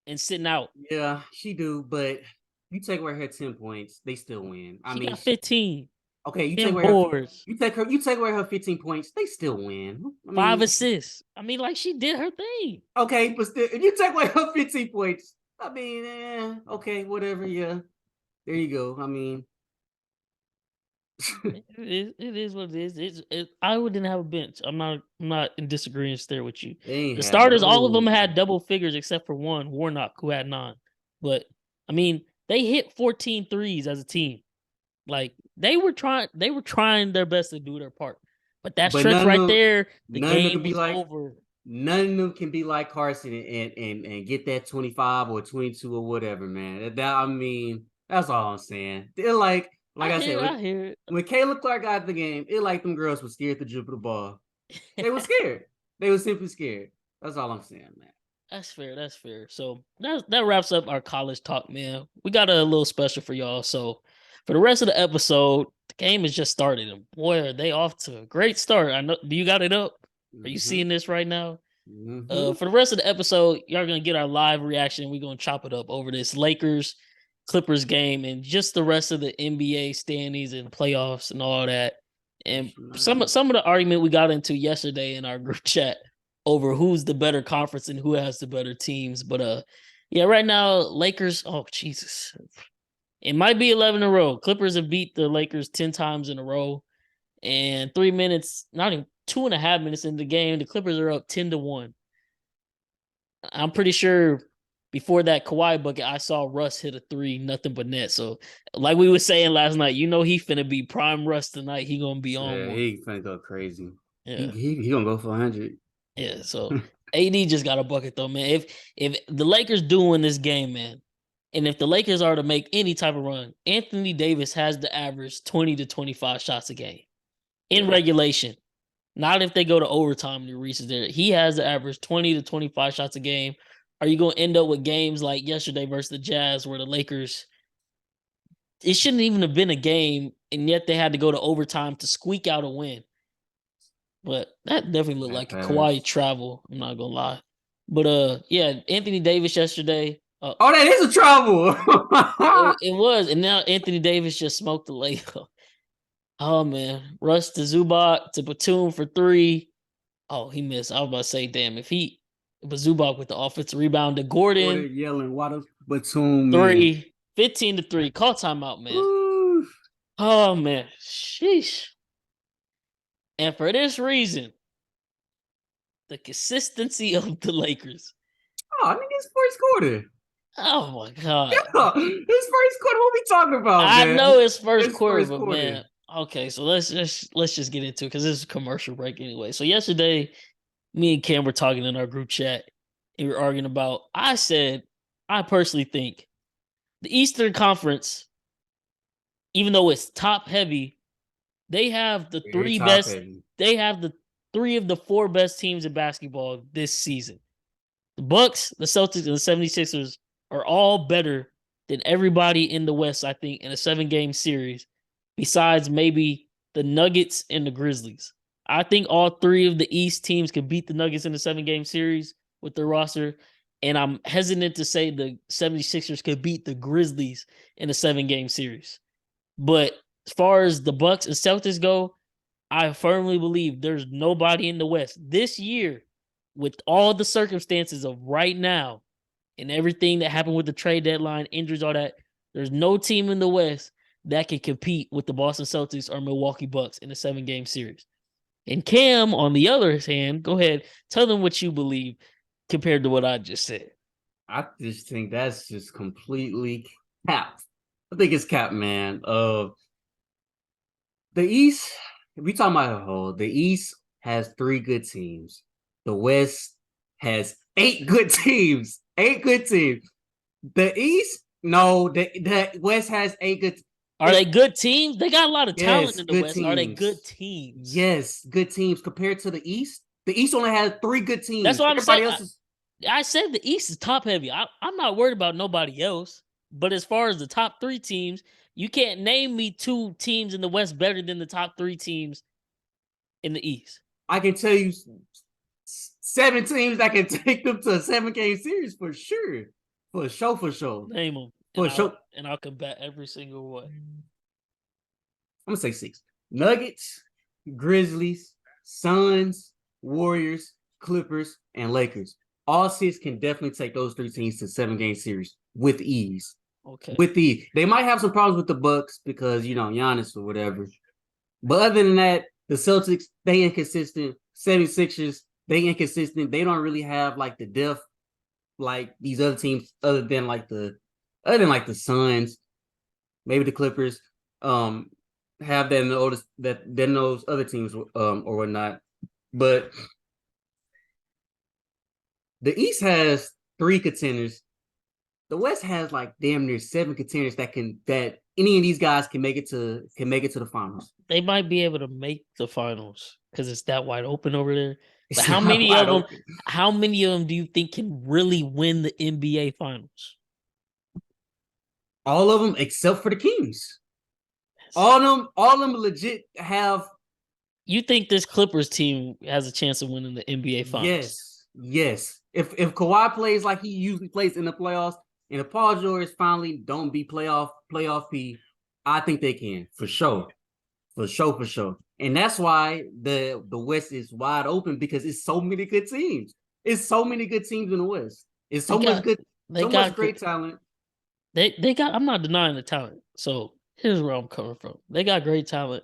and sitting out. Yeah, she do, but you take away her 10 points, they still win. She got 15. Okay, you take away her 15 points, they still win. 5 assists. I mean, like, she did her thing. Okay, but still, if you take away her 15 points, I mean, okay, whatever. Yeah, there you go. I mean, it is what it is. Iowa didn't have a bench. I'm not in disagreement there with you. The starters, all of them had double figures except for one, Warnock, who had 9. But I mean, they hit 14 threes as a team. Like, they were trying their best to do their part. But that stretch right there, the game was over. None of them can be like Carson and get that 25 or 22 or whatever, man. I mean, that's all I'm saying. They're like I said, when Caitlin Clark got the game, it like them girls were scared to dribble the ball. They were scared. They were simply scared. That's all I'm saying, man. That's fair. So that wraps up our college talk, man. We got a little special for y'all. So for the rest of the episode, the game has just started, and boy, are they off to a great start. I know. Do you got it up? Are you seeing this right now? Mm-hmm. For the rest of the episode, y'all are gonna get our live reaction. We're gonna chop it up over this Lakers-Clippers game and just the rest of the NBA standings and playoffs and all that. And some of the argument we got into yesterday in our group chat over who's the better conference and who has the better teams. But yeah, right now, Lakers, oh Jesus. It might be 11 in a row. Clippers have beat the Lakers 10 times in a row. And 3 minutes, not even 2.5 minutes in the game. The Clippers are up 10-1. I'm pretty sure before that Kawhi bucket, I saw Russ hit a 3, nothing but net. So, like we were saying last night, he finna be prime Russ tonight. He gonna be on Yeah, one. he finna go crazy. Yeah, He gonna go for 100. yeah. So AD just got a bucket though, man. If the Lakers do win this game, man, and if the Lakers are to make any type of run, Anthony Davis has to average 20 to 25 shots a game in regulation. Not if they go to overtime and he reaches there. He has to average 20 to 25 shots a game. Are you going to end up with games like yesterday versus the Jazz where the Lakers, it shouldn't even have been a game, and yet they had to go to overtime to squeak out a win. But that definitely looked like a Kawhi travel. I'm not going to lie. But, yeah, Anthony Davis yesterday. Oh, that is a travel. it was. And now Anthony Davis just smoked the layup. Oh, man. Russ to Zubac to Batum for 3. Oh, he missed. I was about to say, damn, if Zubac with the offensive rebound to Gordon yelling, "What a Batum, 3, 15-3. Call timeout, man. Ooh. Oh, man. Sheesh. And for this reason, the consistency of the Lakers. Oh, I think it's first quarter. Oh, my God. Yeah, it's first quarter. What we talking about, man? I know it's first quarter, first but quarter. man. Okay, so let's just get into it because this is a commercial break anyway. So yesterday, me and Cam were talking in our group chat and we were arguing about. I said I personally think the Eastern Conference, even though it's top heavy, they have the three best. Heavy. They have the 3 of the 4 best teams in basketball this season. The Bucks, the Celtics, and the 76ers are all better than everybody in the West, I think, in a 7-game series, besides maybe the Nuggets and the Grizzlies. I think all 3 of the East teams could beat the Nuggets in a 7-game series with their roster, and I'm hesitant to say the 76ers could beat the Grizzlies in a 7-game series. But as far as the Bucks and Celtics go, I firmly believe there's nobody in the West this year, with all the circumstances of right now and everything that happened with the trade deadline, injuries, all that. There's no team in the West that can compete with the Boston Celtics or Milwaukee Bucks in a 7-game series. And Cam, on the other hand, go ahead, tell them what you believe compared to what I just said. I just think that's just completely capped. I think it's capped, man. The East, if we talking about a whole, the East has 3 good teams. The West has 8 good teams. 8 good teams. The East, no, the West has 8 good. Are they good teams? They got a lot of talent in the West. Teams. Are they good teams? Yes, good teams compared to the East. The East only has 3 good teams. That's what I'm saying. I said the East is top heavy. I'm not worried about nobody else. But as far as the top 3 teams, you can't name me 2 teams in the West better than the top 3 teams in the East. I can tell you 7 teams that can take them to a 7-game series for sure. For sure. Name them. For sure. And I'll combat every single one. I'm going to say 6. Nuggets, Grizzlies, Suns, Warriors, Clippers, and Lakers. All 6 can definitely take those 3 teams to 7-game series with ease. Okay. With ease. They might have some problems with the Bucks because, Giannis or whatever. But other than that, the Celtics, they inconsistent. 76ers, they inconsistent. They don't really have like the depth like these other teams, other than the Suns, maybe the Clippers, have that in the oldest than those other teams or whatnot. But the East has 3 contenders. The West has like damn near 7 contenders that any of these guys can make it to the finals. They might be able to make the finals because it's that wide open over there. But how many of them do you think can really win the NBA finals? All of them except for the Kings. All of them legit have. You think this Clippers team has a chance of winning the NBA finals? Yes. If Kawhi plays like he usually plays in the playoffs, and if Paul George finally don't be playoff P, I think they can for sure. And that's why the West is wide open because it's so many good teams. It's so many good teams in the West. It's so much great talent. They got. I'm not denying the talent. So here's where I'm coming from. They got great talent.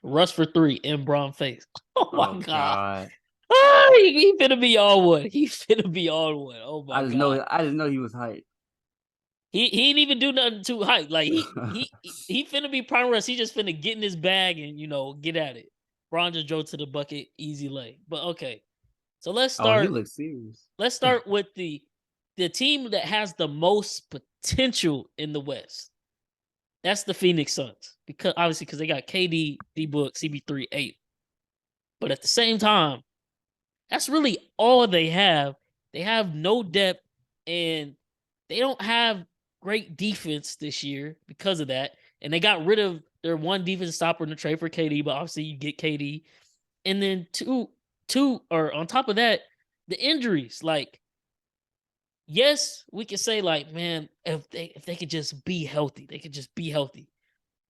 Russ for 3 in Braun face. Oh my Oh god. God. Ah, he finna be on one. He finna be on one. Oh my god. I just know he was hyped. He didn't even do nothing too hype. Like he finna be prime Russ. He just finna get in his bag and get at it. Braun just drove to the bucket, easy lay. But okay. So let's Oh, he start. looks serious. Let's start with the team that has the most potential in the West. That's the Phoenix Suns. Because they got KD, D Book, CB3, 8. But at the same time, that's really all they have. They have no depth and they don't have great defense this year because of that. And they got rid of their one defensive stopper in the trade for KD, but obviously you get KD. And then or on top of that, the injuries. Like, yes, we could say, like, man, if they could just be healthy, they could just be healthy.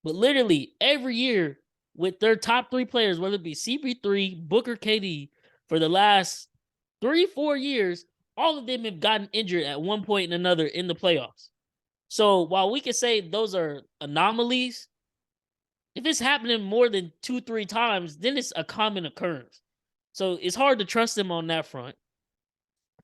But literally every year with their top 3 players, whether it be CP3, Booker, KD, for the last 3-4 years, all of them have gotten injured at one point and another in the playoffs. So while we could say those are anomalies, if it's happening more than 2-3 times, then it's a common occurrence. So it's hard to trust them on that front.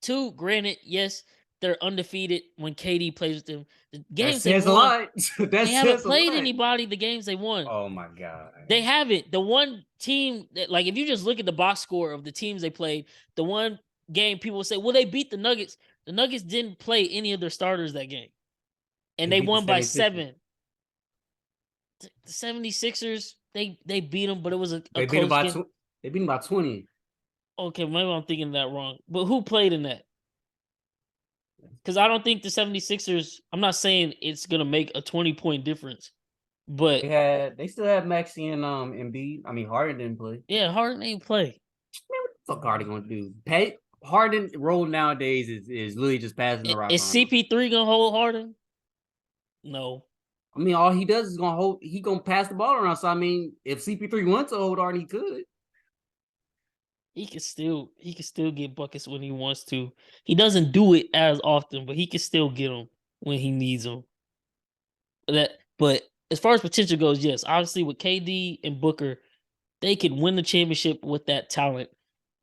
2, granted, yes, they're undefeated when KD plays with them. The That games they've says a won, lot. That they haven't says a played lot. anybody the games they won. Oh my God. They haven't. The one team that, like, if you just look at the box score of the teams they played, the one game people say, well, they beat the Nuggets. The Nuggets didn't play any of their starters that game. And they beat the won by 76ers. 7. The 76ers, they beat them, but it was a They beat him close by game. they beat him by 20. Okay, maybe I'm thinking that wrong. But who played in that? Because I don't think the 76ers, I'm not saying it's going to make a 20-point difference. But They still had Maxey and Embiid. I mean, Harden didn't play. yeah, Harden ain't play. Man, what the fuck Harden gonna do? Harden role nowadays is literally just passing the rock Is around. CP3 gonna hold Harden? No. I mean, all he does is he gonna pass the ball around. So I mean, if CP3 wants to hold Harden, he could. He can still get buckets when he wants to. He doesn't do it as often, but he can still get them when he needs them. But as far as potential goes, yes, obviously with KD and Booker, they could win the championship with that talent.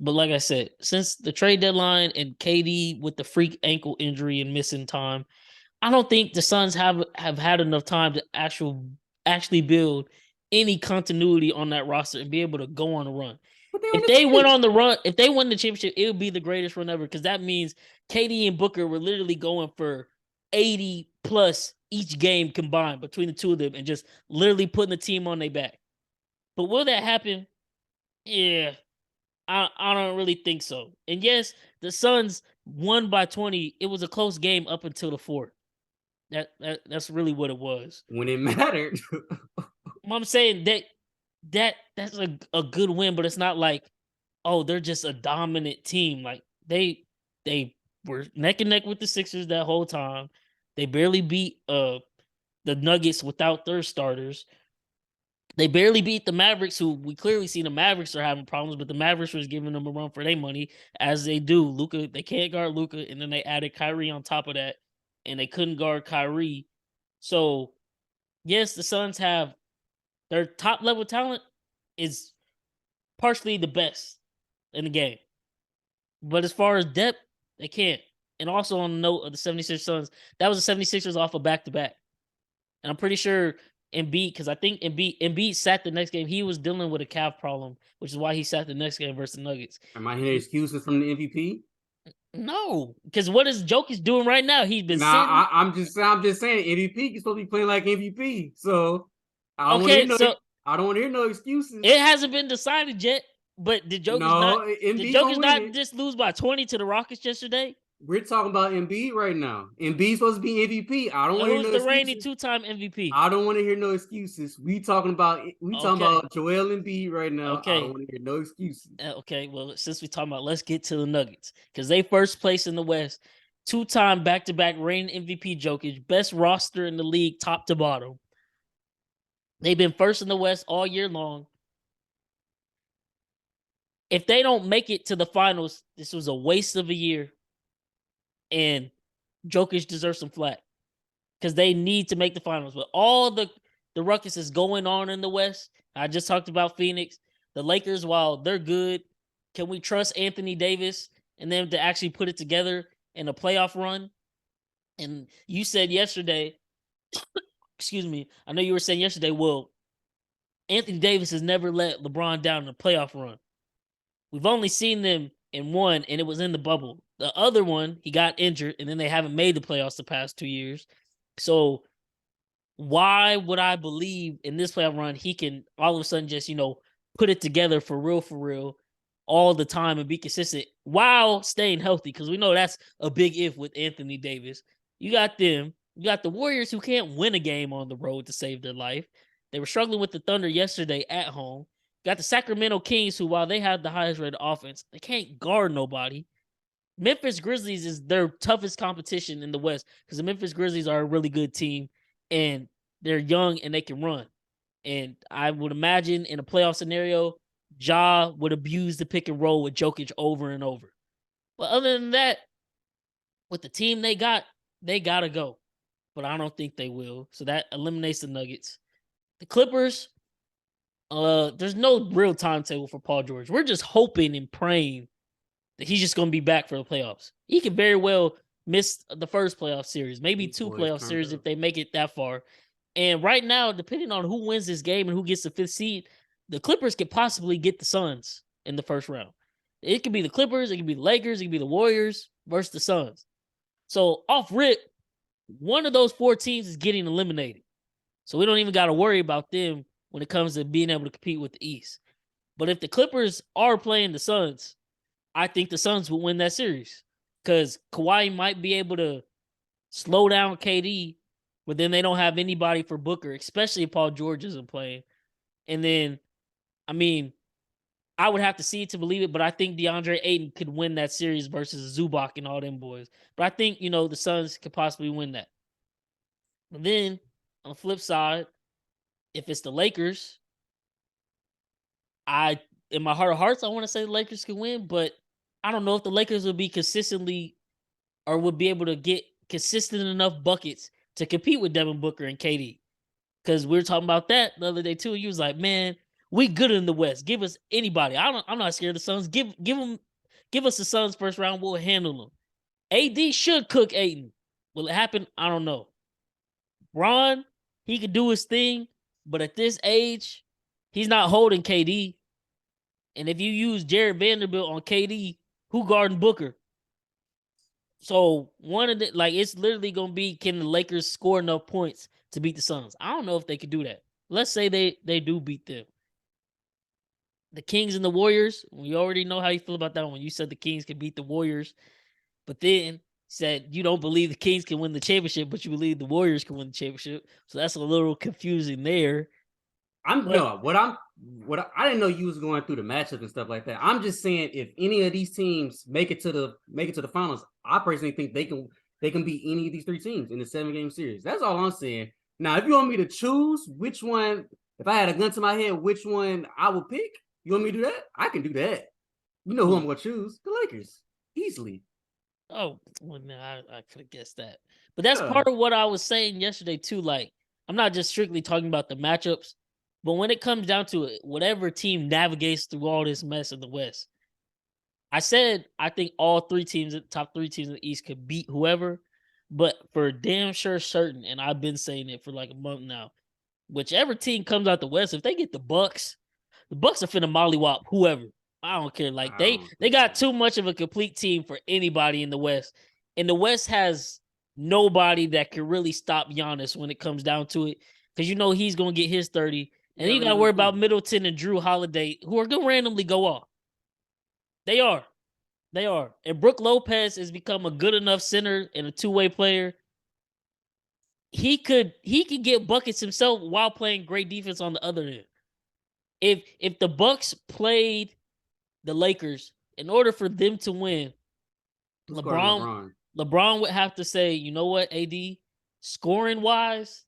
But like I said, since the trade deadline and KD with the freak ankle injury and missing time, I don't think the Suns have had enough time to actually build any continuity on that roster and be able to go on a run. If they went on the run, if they won the championship, it would be the greatest run ever because that means KD and Booker were literally going for 80 plus each game combined between the two of them and just literally putting the team on their back. But will that happen? Yeah, I don't really think so. And yes, the Suns won by 20. It was a close game up until the 4th. That's really what it was. When it mattered. I'm saying that's a good win, but it's not like, oh, they're just a dominant team. Like they were neck and neck with the Sixers that whole time. They barely beat the Nuggets without their starters. They barely beat the Mavericks, who we clearly see the Mavericks are having problems, but the Mavericks was giving them a run for their money, as they do. Luka, they can't guard Luka, and then they added Kyrie on top of that, and they couldn't guard Kyrie. So, yes, the Suns have their top level talent is partially the best in the game. But as far as depth, they can't. And also on the note of the 76ers Suns, that was the 76ers off a back-to-back. And I'm pretty sure Embiid, because I think Embiid sat the next game. He was dealing with a calf problem, which is why he sat the next game versus the Nuggets. Am I hearing excuses from the MVP? No, because what is Jokic doing right now? He's been sitting. I'm just saying MVP is supposed to be playing like MVP. So I don't want to hear no excuses. It hasn't been decided yet. But did Jokic not just lose by 20 to the Rockets yesterday? We're talking about Embiid right now. Embiid's supposed to be MVP. I don't want to hear no excuses. Who's the reigning 2-time MVP? I don't want to hear no excuses. We talking about Joel Embiid right now. Okay. I don't want to hear no excuses. Okay, well, since we're talking about, let's get to the Nuggets. Because they first place in the West. 2-time back-to-back reigning MVP Jokic. Best roster in the league, top to bottom. They've been first in the West all year long. If they don't make it to the finals, this was a waste of a year. And Jokic deserves some flack because they need to make the finals. But all the the ruckus is going on in the West. I just talked about Phoenix. The Lakers, while they're good, can we trust Anthony Davis and them to actually put it together in a playoff run? And you said yesterday, excuse me, I know you were saying yesterday, well, Anthony Davis has never let LeBron down in a playoff run. We've only seen them in one, and it was in the bubble. The other one, he got injured, and then they haven't made the playoffs the past 2 years. So why would I believe in this playoff run he can all of a sudden just, put it together for real, all the time and be consistent while staying healthy? Because we know that's a big if with Anthony Davis. You got them. You got the Warriors who can't win a game on the road to save their life. They were struggling with the Thunder yesterday at home. Got the Sacramento Kings, who, while they have the highest rated offense, they can't guard nobody. Memphis Grizzlies is their toughest competition in the West because the Memphis Grizzlies are a really good team and they're young and they can run. And I would imagine in a playoff scenario, Ja would abuse the pick and roll with Jokic over and over. But other than that, with the team they got to go. But I don't think they will. So that eliminates the Nuggets. The Clippers, there's no real timetable for Paul George. We're just hoping and praying that he's just going to be back for the playoffs. He could very well miss the first playoff series, maybe two playoff series if they make it that far. And right now, depending on who wins this game and who gets the 5th seed, the Clippers could possibly get the Suns in the first round. It could be the Clippers, it could be the Lakers, it could be the Warriors versus the Suns. So off rip, one of those 4 teams is getting eliminated. So we don't even got to worry about them when it comes to being able to compete with the East. But if the Clippers are playing the Suns, I think the Suns will win that series because Kawhi might be able to slow down KD, but then they don't have anybody for Booker, especially if Paul George isn't playing. And then, I would have to see it to believe it, but I think DeAndre Ayton could win that series versus Zubac and all them boys. But I think, the Suns could possibly win that. But then, on the flip side, if it's the Lakers, in my heart of hearts, I want to say the Lakers can win, but I don't know if the Lakers will be consistently or would be able to get consistent enough buckets to compete with Devin Booker and KD. Because we were talking about that the other day too. You was like, man, we good in the West. Give us anybody. I'm not scared of the Suns. Give us the Suns first round. We'll handle them. AD should cook Ayton. Will it happen? I don't know. Bron, he could do his thing, but at this age, he's not holding KD. And if you use Jared Vanderbilt on KD, who guarding Booker? So it's literally gonna be, can the Lakers score enough points to beat the Suns? I don't know if they could do that. Let's say they do beat them. The Kings and the Warriors, we already know how you feel about that one. You said the Kings could beat the Warriors, but then said you don't believe the Kings can win the championship, but you believe the Warriors can win the championship. So that's a little confusing there. I didn't know you was going through the matchup and stuff like that. I'm just saying if any of these teams make it to the finals, I personally think they can beat any of these 3 teams in the 7-game series. That's all I'm saying. Now, if you want me to choose which one, if I had a gun to my head, which one I would pick, you want me to do that? I can do that. You know who I'm going to choose? The Lakers. Easily. Oh, well, no, I could have guessed that. But that's part of what I was saying yesterday, too. Like, I'm not just strictly talking about the matchups, but when it comes down to it, whatever team navigates through all this mess in the West, I said I think all 3 teams, the top 3 teams in the East could beat whoever, but for damn sure certain, and I've been saying it for like a month now, whichever team comes out the West, if they get the Bucks are finna mollywop whoever. I don't care. Like they got too much of a complete team for anybody in the West. And the West has nobody that can really stop Giannis when it comes down to it. Because he's gonna get his 30. And you gotta worry about Middleton and Drew Holiday, who are gonna randomly go off. They are. And Brook Lopez has become a good enough center and a 2-way player. He could get buckets himself while playing great defense on the other end. If the Bucks played the Lakers, in order for them to win, LeBron would have to say, you know what, AD, scoring wise,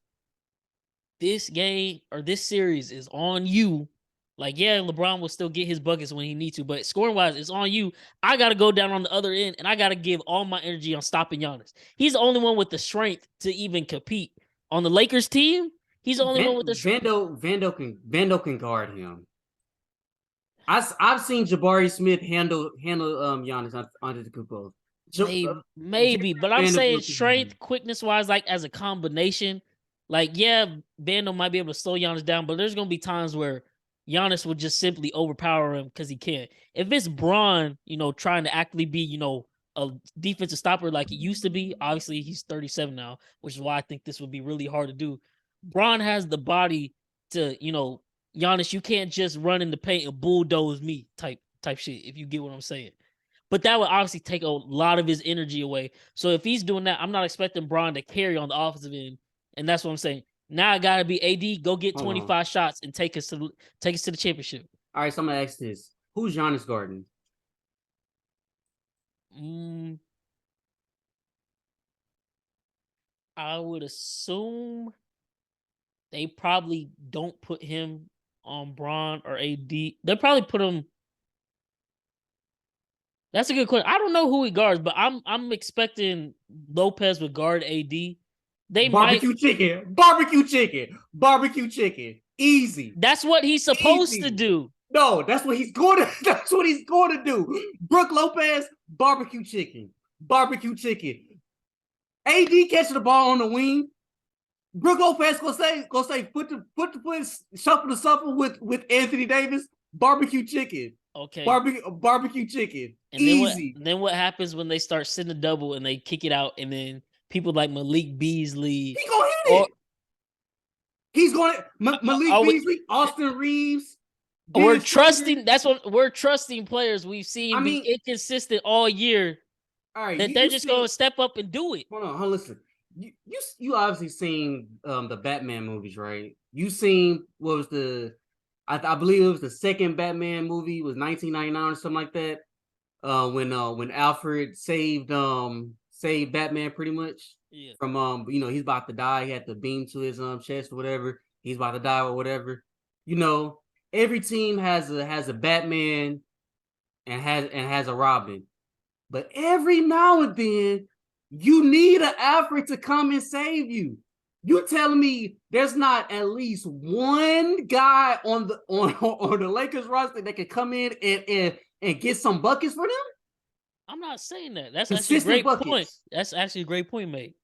this game or this series is on you. Like, yeah, LeBron will still get his buckets when he needs to, but scoring wise, it's on you. I got to go down on the other end, and I got to give all my energy on stopping Giannis. He's the only one with the strength to even compete. On the Lakers team, He's the only one with the Vando can guard him. I've seen Jabari Smith handle Giannis Antetokounmpo. Maybe, but I'm saying Vanderbilt strength, quickness wise, like as a combination, like yeah, Vando might be able to slow Giannis down, but there's gonna be times where Giannis would just simply overpower him because he can't. If it's Braun, trying to actually be, a defensive stopper like he used to be, obviously he's 37 now, which is why I think this would be really hard to do. Braun has the body to, Giannis, you can't just run in the paint and bulldoze me type shit, if you get what I'm saying. But that would obviously take a lot of his energy away. So if he's doing that, I'm not expecting Braun to carry on the offensive end. And that's what I'm saying. Now I gotta be AD, go get 25 shots and take us to the championship. All right, so I'm gonna ask this. Who's Giannis guarding? I would assume they probably don't put him on Braun or AD. They'll probably put him. That's a good question. I don't know who he guards, but I'm expecting Lopez would guard AD. Barbecue chicken. Easy. That's what he's supposed to do. No, that's what he's going to. That's what he's going to do. Brook Lopez, barbecue chicken. AD catching the ball on the wing. Brook Lopez gonna say, put the shuffle with Anthony Davis. Barbecue chicken. Okay. Barbecue chicken. And Easy. Then what happens when they start sitting a double and they kick it out, and then people like Malik Beasley. He gonna hit it. He's going to Malik Beasley, Austin Reeves. We're trusting. That's what we're trusting players we've seen be inconsistent all year. All right, that they're just going to step up and do it. Hold on, listen. You obviously seen the Batman movies, right? You seen what was I believe it was the second Batman movie, was 1999 or something like that. When Alfred saved Batman pretty much from he's about to die. He had the beam to his chest or whatever. He's about to die or whatever. Every team has a Batman and has a Robin, but every now and then you need an Alfred to come and save you. You telling me there's not at least one guy on the Lakers roster that can come in and get some buckets for them? I'm not saying that. That's actually a great point. That's actually a great point, mate.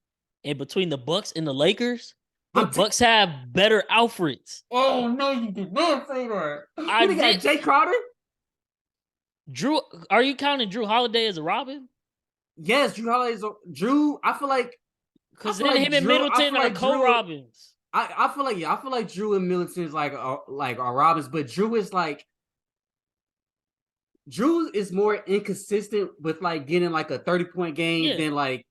And between the Bucks and the Lakers, the Bucks have better Alfreds. Oh no, you did not say that. Who got Jay Crowder? Are you counting Drew Holiday as a Robin? Yes, Drew Holiday is Drew. I feel like because then him and Middleton are co-Robins. I feel like Drew and Middleton is like are Robins, but Drew is more inconsistent with like getting like a 30-point game than like.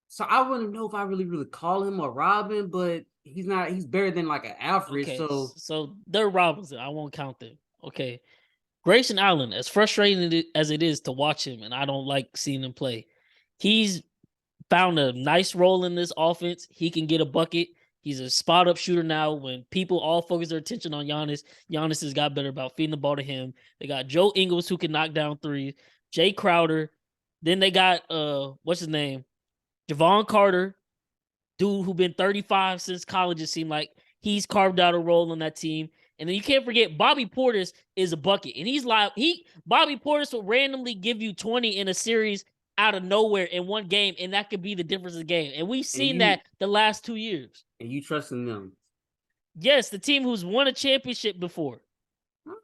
So I wouldn't know if I really call him a Robin, but he's not. He's better than like an Alfred. Okay, so they're Robins. I won't count them. Okay, Grayson Allen, as frustrating as it is to watch him, and I don't like seeing him play, he's found a nice role in this offense. He can get a bucket. He's a spot-up shooter now. When people all focus their attention on Giannis, Giannis has got better about feeding the ball to him. They got Joe Ingles, who can knock down threes. Jay Crowder. Then they got, what's his name? Javon Carter, dude who been 35 since college, it seemed like. He's carved out a role on that team. And then you can't forget Bobby Portis is a bucket. And he's like, Bobby Portis will randomly give you 20 in a series out of nowhere in one game, and that could be the difference of the game. And we've seen that the last 2 years. And you trusting them? Yes, the team who's won a championship before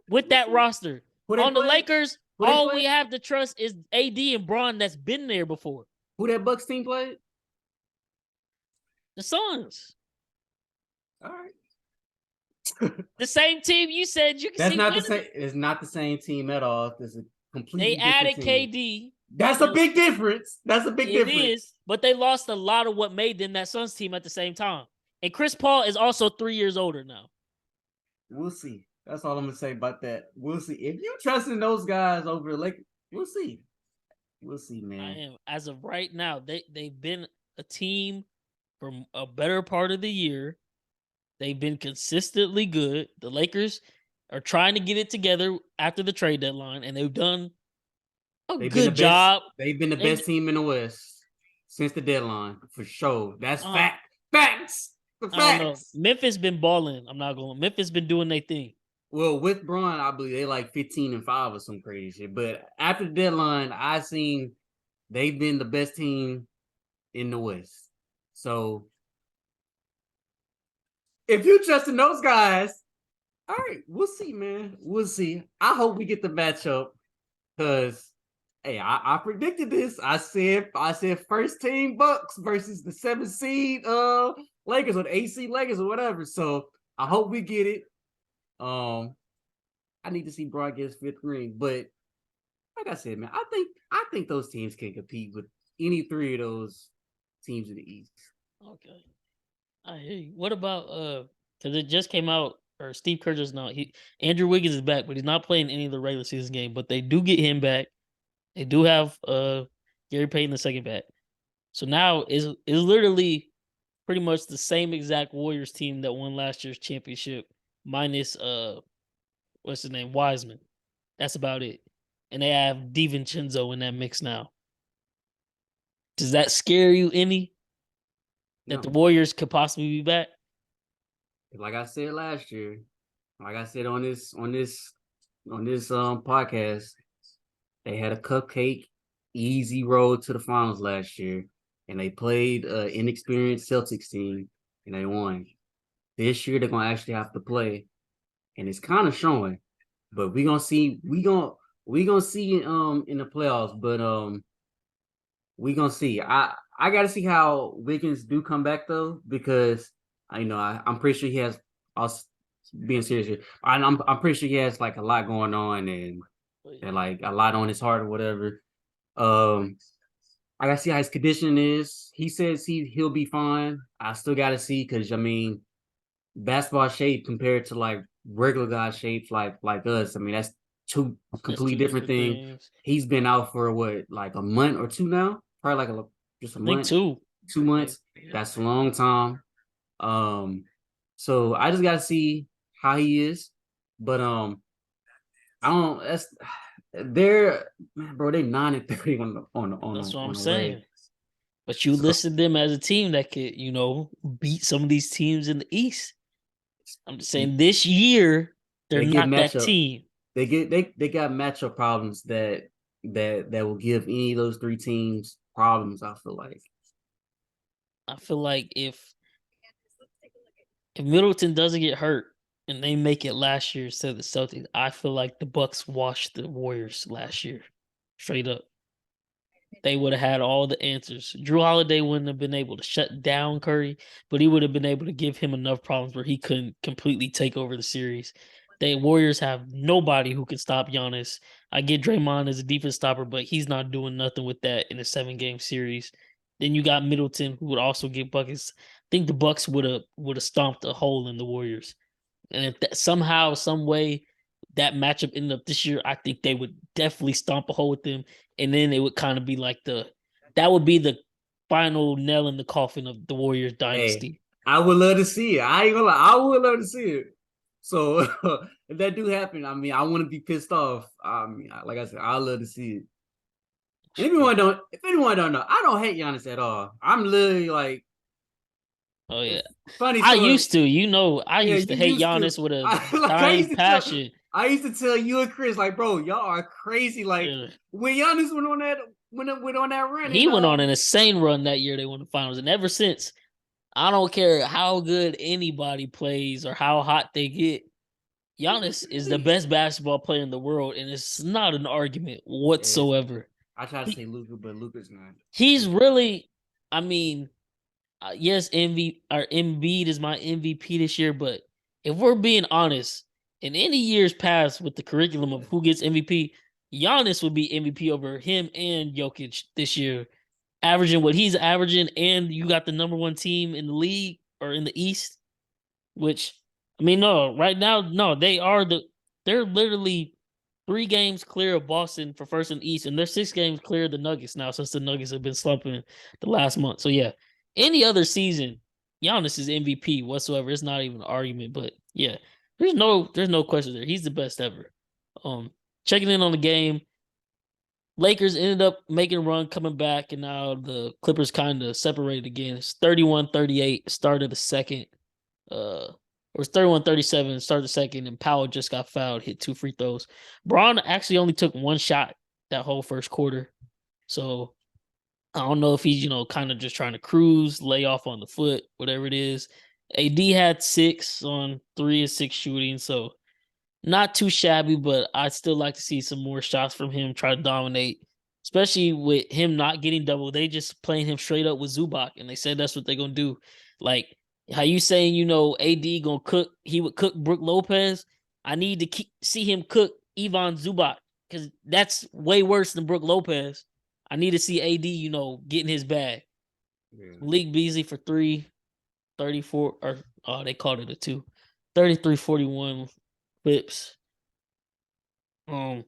with that roster. On the Lakers, all we have to trust is AD and Braun that's been there before. Who that Bucks team played? The Suns. All right. The same team you said you can That's see. not the same. It's not the same team at all. It's a completely. They added team. KD. That's a big difference. It is, but they lost a lot of what made them that Suns team at the same time. And Chris Paul is also 3 years older now. We'll see. That's all I'm gonna say about that. We'll see. If you trusting those guys over the Lakers, we'll see. We'll see, man. I am. As of right now, they've been a team for a better part of the year. They've been consistently good. The Lakers are trying to get it together after the trade deadline, and they've done a good job. They've been the best team in the West since the deadline, for sure. That's facts. the I don't know. facts. Memphis been balling. I'm not going. Memphis been doing their thing. Well, with Braun, I believe they like 15-5 or some crazy shit. But after the deadline, I seen they've been the best team in the West. So if you trusting those guys, all right, we'll see, man. We'll see. I hope we get the matchup because hey, I predicted this. I said first team Bucks versus the 7th seed Lakers or the 8th seed Lakers or whatever. So I hope we get it. I need to see Braun get his 5th ring, but like I said, man, I think those teams can compete with any 3 of those teams in the East. Okay, I hear you. What about because it just came out, or Steve Kerr just now. Andrew Wiggins is back, but he's not playing any of the regular season game. But they do get him back. They do have Gary Payton the second back. So now is literally pretty much the same exact Warriors team that won last year's championship, minus what's his name, Wiseman. That's about it. And they have DiVincenzo in that mix now. Does that scare you any? That the No. Warriors could possibly be back? Like I said last year, like I said on this podcast, they had a cupcake, easy road to the finals last year, and they played an inexperienced Celtics team, and they won. This year they're gonna actually have to play, and it's kind of showing. But we gonna see in the playoffs. But we gonna see. I gotta see how Wiggins do come back though, because I'm pretty sure he has us being serious here. I'm pretty sure he has like a lot going on and like a lot on his heart or whatever. I gotta see how his condition is. He says he'll be fine. I still gotta see because basketball shape compared to like regular guy shapes like us. I mean, that's two completely different things. He's been out for what, like a month or 2 now? Probably like just a month. 2 months. That's a long time. So I just gotta see how he is. But I don't. They're man, bro. They 9-30 That's what on I'm the saying. way. But you So- listed them as a team that could, beat some of these teams in the East. I'm just saying this year they're They get not that matchup. team. They got matchup problems that will give any of those 3 teams problems. I I feel like if Middleton doesn't get hurt and they make it last year instead of the Celtics, I feel like the Bucks washed the Warriors last year. Straight up. They would have had all the answers. Drew Holiday wouldn't have been able to shut down Curry, but he would have been able to give him enough problems where he couldn't completely take over the series. The Warriors have nobody who can stop Giannis. I get Draymond as a defense stopper, but he's not doing nothing with that in a 7-game series. Then you got Middleton, who would also get buckets. I think the Bucks would have stomped a hole in the Warriors. And if that, somehow, some way, that matchup ended up this year, I think they would definitely stomp a hole with them. And then it would kind of be like that would be the final nail in the coffin of the Warriors dynasty. Hey, I would love to see it. I ain't gonna lie, I would love to see it. So if that do happen, I mean, I wouldn't be pissed off. I mean, like I said, I love to see it. And if anyone don't know, I don't hate Giannis at all. I'm literally like, oh yeah, funny. I story. used to, I used to hate Giannis with a dying passion. I used to tell you and Chris, like, bro, y'all are crazy. Like when Giannis went on that run, he went on an insane run that year. They won the finals, and ever since, I don't care how good anybody plays or how hot they get. Giannis is the best basketball player in the world, and it's not an argument whatsoever. I try to say Luka, but Luka's not. He's really, I mean, yes, Embiid is my MVP this year, but if we're being honest, in any years past with the curriculum of who gets MVP, Giannis would be MVP over him and Jokic this year, averaging what he's averaging, and you got the number 1 team in the league or in the East, which, I mean, no, right now, no, they're literally 3 games clear of Boston for first in the East, and they're 6 games clear of the Nuggets now since the Nuggets have been slumping the last month. So yeah, any other season, Giannis is MVP whatsoever. It's not even an argument, but yeah, there's no question there. He's the best ever. Checking in on the game. Lakers ended up making a run, coming back, and now the Clippers kind of separated again. It's 31-38, started the second. It was 31-37, started the second, and Powell just got fouled, hit 2 free throws. Braun actually only took 1 shot that whole first quarter. So I don't know if he's, kind of just trying to cruise, lay off on the foot, whatever it is. AD had 6 on 3 of 6 shooting, so not too shabby, but I'd still like to see some more shots from him, try to dominate, especially with him not getting double. They just playing him straight up with Zubac, and they said that's what they're going to do. Like, how you saying, AD going to cook, he would cook Brook Lopez. I need to see him cook Ivan Zubac because that's way worse than Brook Lopez. I need to see AD, getting his bag. Yeah. Malik Beasley for 3, 34, or they called it a 2. 33-41 whips. I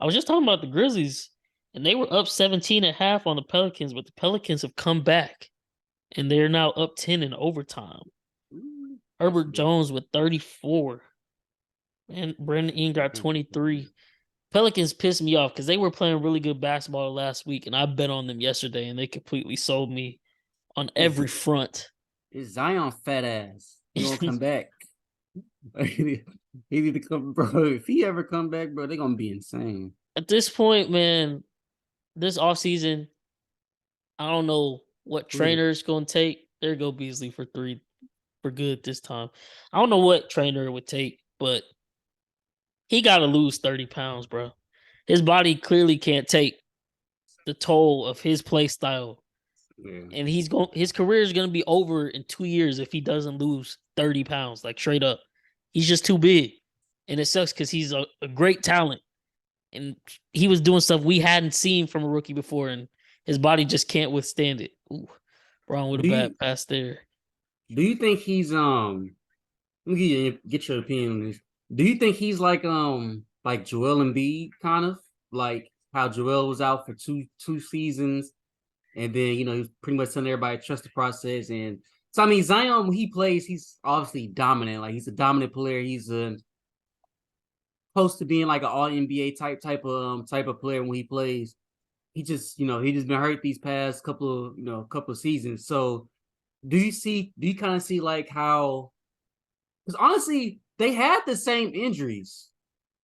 was just talking about the Grizzlies, and they were up 17 at half on the Pelicans, but the Pelicans have come back, and they're now up 10 in overtime. Herbert Jones with 34. And Brandon Ingram got 23. Pelicans pissed me off because they were playing really good basketball last week, and I bet on them yesterday, and they completely sold me on every front. It's Zion fat ass. He gonna come back. He need to come, bro. If he ever come back, bro, they're gonna be insane. At this point, man, this offseason, I don't know what trainer's gonna take. There go Beasley for 3 for good this time. I don't know what trainer it would take, but he got to lose 30 pounds, bro. His body clearly can't take the toll of his play style. Yeah. And his career is going to be over in 2 years if he doesn't lose 30 pounds, like straight up. He's just too big. And it sucks because he's a great talent. And he was doing stuff we hadn't seen from a rookie before, and his body just can't withstand it. Ooh, Braun with a bad pass there. Do you think he's let me get your opinion on this. Do you think he's like Joel Embiid, kind of like how Joel was out for two seasons, and then he was pretty much telling everybody to trust the process. And so I mean, Zion, when he plays, he's obviously dominant. Like, he's a dominant player. He's close to being like an all NBA type of player when he plays. He just he just been hurt these past couple of seasons. So do you kind of see like how? Because honestly, they had the same injuries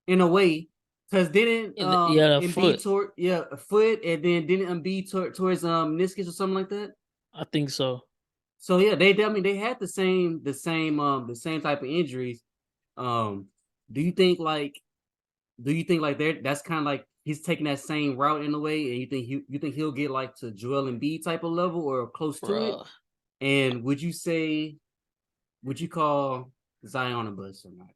in a way. Because didn't Embiid tore a foot, and then didn't Embiid tore his meniscus or something like that? I think so. So yeah, they had the same type of injuries. Do you think like that's kind of like he's taking that same route in a way, and you think he'll get like to Joel Embiid type of level or close to it? And would you call Zion a bust or not?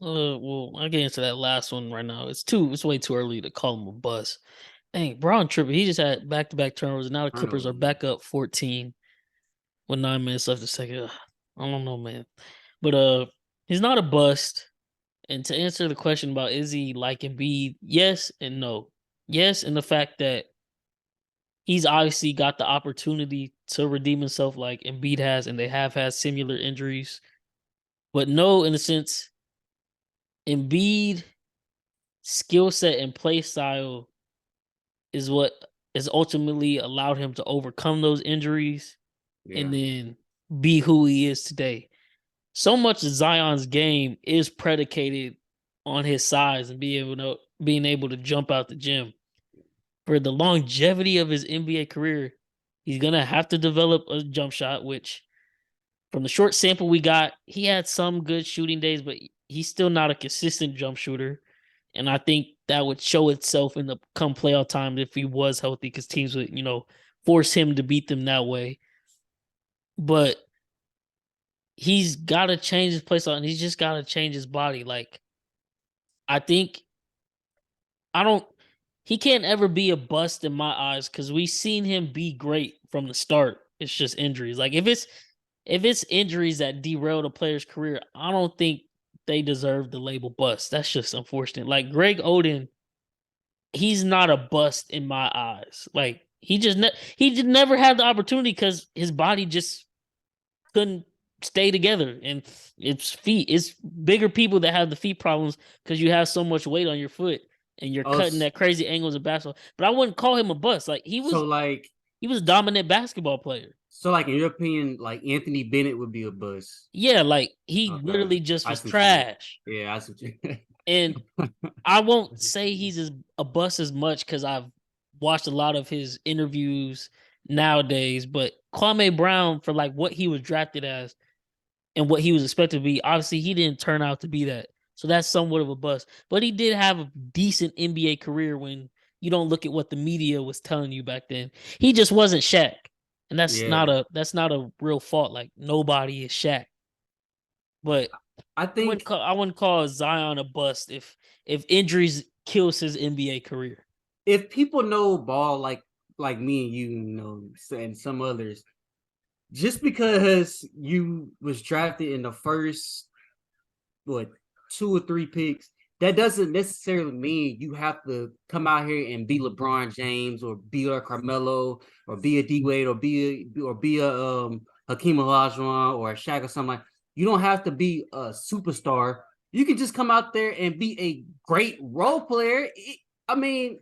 Well, I get into that last one right now. It's way too early to call him a bust. Dang, Braun tripping. He just had back-to-back turnovers, and now the Clippers are back up 14 with 9 minutes left to second. I don't know, man. But he's not a bust. And to answer the question about is he like Embiid, yes and no. Yes, in the fact that he's obviously got the opportunity to redeem himself like Embiid has, and they have had similar injuries. But no, in the sense, Embiid skill set and play style is what has ultimately allowed him to overcome those injuries and then be who he is today. So much of Zion's game is predicated on his size and being able to jump out the gym. For the longevity of his NBA career, he's gonna have to develop a jump shot, which from the short sample we got, he had some good shooting days, but he's still not a consistent jump shooter. And I think that would show itself in the come playoff time if he was healthy, because teams would, force him to beat them that way. But he's got to change his play style, and he's just got to change his body. Like, he can't ever be a bust in my eyes, because we've seen him be great from the start. It's just injuries. Like, if it's injuries that derail a player's career, I don't think they deserve the label bust. That's just unfortunate. Like, Greg Oden, he's not a bust in my eyes. Like, he just never had the opportunity because his body just couldn't stay together. And it's bigger people that have the feet problems because you have so much weight on your foot. and you're Oh, cutting at crazy angles of basketball. But I wouldn't call him a bust. Like he was a dominant basketball player. So like in your opinion, like Anthony Bennett would be a bust. Yeah, like he Okay. literally just I was see what you mean. trash. Yeah, I see what you And I won't say he's a bust as much because I've watched a lot of his interviews nowadays. But Kwame Brown, for like what he was drafted as and what he was expected to be, obviously he didn't turn out to be that. So that's somewhat of a bust. But he did have a decent NBA career when you don't look at what the media was telling you back then. He just wasn't Shaq. And that's Yeah. not a real fault. Like nobody is Shaq. But I think I wouldn't call Zion a bust if injuries kills his NBA career. if people know ball like me and you know, and some others, just because you was drafted in the first what 2 or 3 picks, that doesn't necessarily mean you have to come out here and be LeBron James or be a Carmelo or be a D Wade or be a Hakeem Olajuwon or a Shaq or something like. You don't have to be a superstar. You can just come out there and be a great role player. I mean,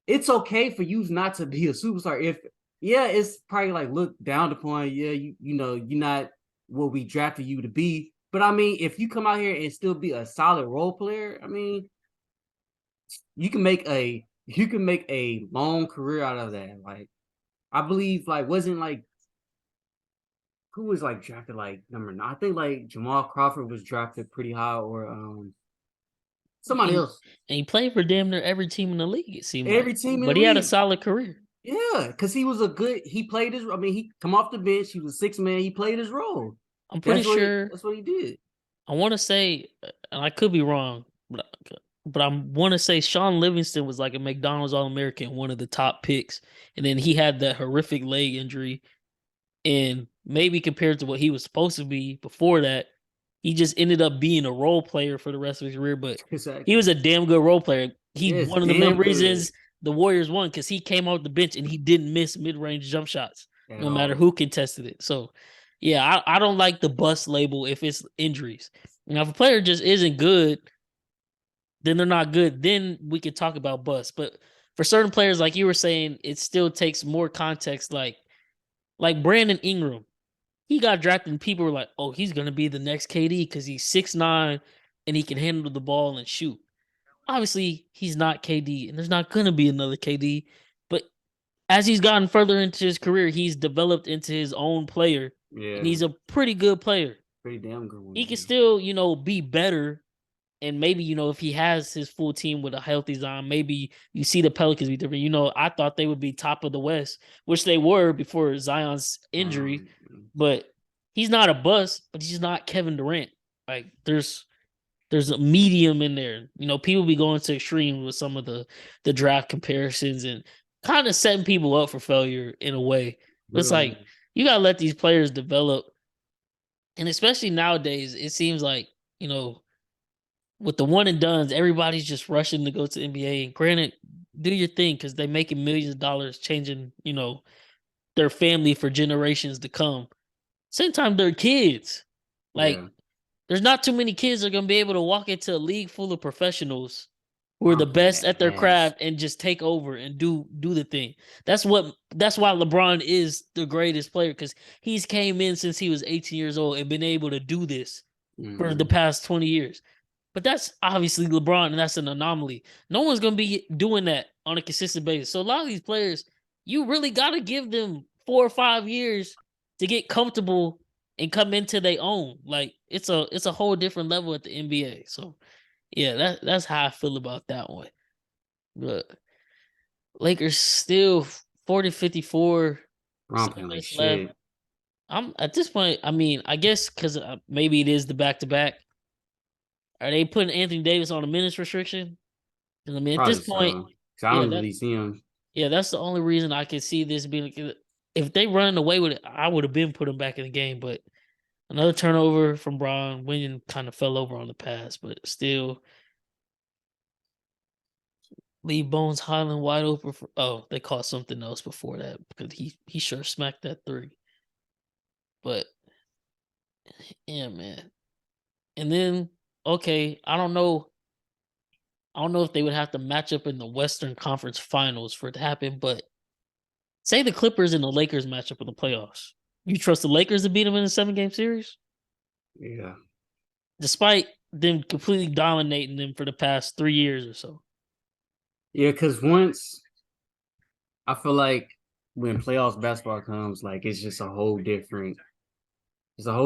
it's okay for you not to be a superstar. If it's probably like looked down upon. Yeah, you know you're not what we drafted you to be. But I mean, if you come out here and still be a solid role player, I mean, you can make a long career out of that. Like I believe, like wasn't like who was like drafted like number 9. I think like Jamal Crawford was drafted pretty high, or somebody And, else. and he played for damn near every team in the league, it seemed Every like. team in the But he had a league. solid career. Yeah, because he was he played his. I mean, he come off the bench. He was 6 man. He played his role. I'm pretty sure That's what he did. I want to say, and I could be wrong, but I want to say Sean Livingston was like a McDonald's All American, one of the top picks, and then he had that horrific leg injury, and maybe compared to what he was supposed to be before that, he just ended up being a role player for the rest of his career. But Exactly. he was a damn good role player. He Yes, one of the main damn good. reasons the Warriors won because he came off the bench and he didn't miss mid-range jump shots, At no matter all. who contested it. So, yeah, I don't like the bust label if it's injuries. Now, if a player just isn't good, then they're not good. Then we could talk about bust. But for certain players, like you were saying, it still takes more context. Like Brandon Ingram, he got drafted, and people were like, "Oh, he's gonna be the next KD because he's 6'9" and he can handle the ball and shoot." Obviously, he's not KD, and there's not gonna be another KD. But as he's gotten further into his career, he's developed into his own player, and Yeah, he's a pretty good player. pretty damn good one. He can still, be better. And maybe, if he has his full team with a healthy Zion, maybe you see the Pelicans be different. I thought they would be top of the West, which they were before Zion's injury. But he's not a bust, but he's not Kevin Durant. Like there's a medium in there. People be going to extreme with some of the draft comparisons and kind of setting people up for failure in a way. But it's like you gotta let these players develop. And especially nowadays, it seems like, with the one and dones, everybody's just rushing to go to NBA. And granted, do your thing because they're making millions of dollars changing, their family for generations to come. Same time, they're kids. Like, there's not too many kids that are gonna be able to walk into a league full of professionals who are the best at their craft and just take over and do the thing. That's why LeBron is the greatest player because he's came in since he was 18 years old and been able to do this for the past 20 years. But that's obviously LeBron, and that's an anomaly. No one's going to be doing that on a consistent basis. So a lot of these players, you really got to give them 4 or 5 years to get comfortable and come into their own. Like it's a whole different level at the NBA. So yeah, that's how I feel about that one. But Lakers still 40-54. Left. I'm at this point. I mean, I guess because maybe it is the back-to-back. Are they putting Anthony Davis on a minutes restriction? Because I mean, at this point, I don't really see him. Yeah, that's the only reason I can see this being. If they run away with it, I would have been put him back in the game. But another turnover from Braun. Williams kind of fell over on the pass, but still leave Bones Highland wide open for. Oh, they caught something else before that because he sure smacked that 3. But yeah, man. And then okay, I don't know I don't know if they would have to match up in the Western Conference Finals for it to happen, but say the Clippers and the Lakers match up in the playoffs. You trust the Lakers to beat them in a 7-game series? Yeah. Despite them completely dominating them for the past 3 years or so. Yeah, because once I feel like when playoffs basketball comes, like it's just it's a whole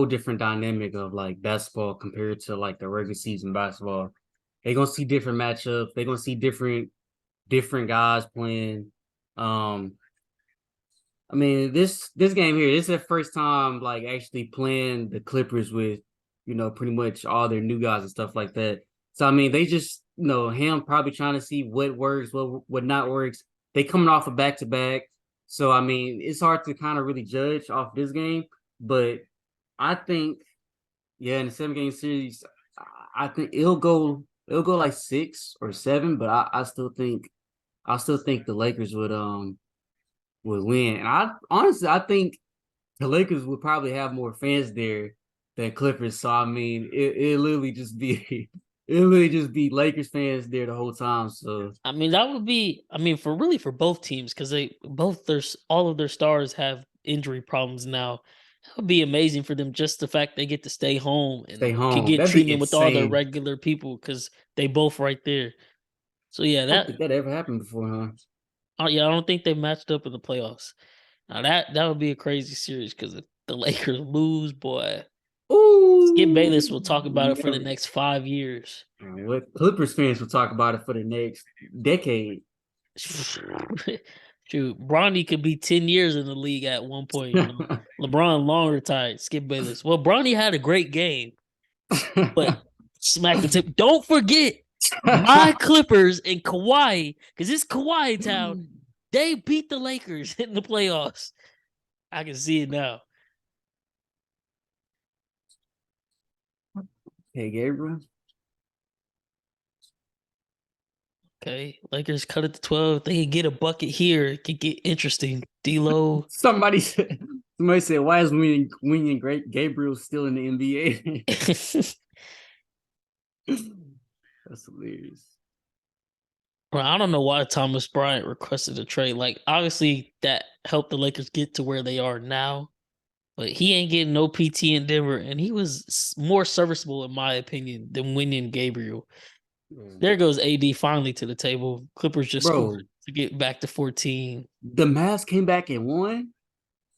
different dynamic of like basketball compared to like the regular season basketball. They're gonna see different matchups. They're gonna see different guys playing. I mean, this game here, this is the first time like actually playing the Clippers with, pretty much all their new guys and stuff like that. So I mean, they just, him probably trying to see what works, what not works. They coming off a back to back. So I mean, it's hard to kind of really judge off this game, but I think, yeah, in the 7-game series, I think it'll go like 6 or 7, but I still think the Lakers would win. And I think the Lakers would probably have more fans there than Clippers. So I mean, it literally just be Lakers fans there the whole time. So I mean, that would be for both teams because all of their stars have injury problems now. That would be amazing for them, just the fact they get to stay home stay and can home. get That'd be treatment with all their insane. regular people because they both right there. So yeah, I don't think that ever happened before, huh? I don't think they matched up in the playoffs. Now that would be a crazy series because if the Lakers lose, boy, Skip Ooh, Bayless will talk about it for the never. next 5 years. What Clippers fans will talk about it for the next decade. Shoot, Bronny could be 10 years in the league at one point. LeBron long retired. Skip Bayless. Well, Bronny had a great game, but smack the tip. Don't forget my Clippers and Kawhi, because it's Kawhi town. They beat the Lakers in the playoffs. I can see it now. Hey, Gabriel. Okay, Lakers cut it to 12. They can get a bucket here. It could get interesting. D'Lo. Somebody said, why is Winning Great Gabriel still in the NBA? That's hilarious. Well, I don't know why Thomas Bryant requested a trade. Like, obviously, that helped the Lakers get to where they are now. But he ain't getting no PT in Denver, and he was more serviceable, in my opinion, than Winning Gabriel. There goes AD finally to the table. Clippers just Bro, scored to get back to 14. the Mavs came back and won.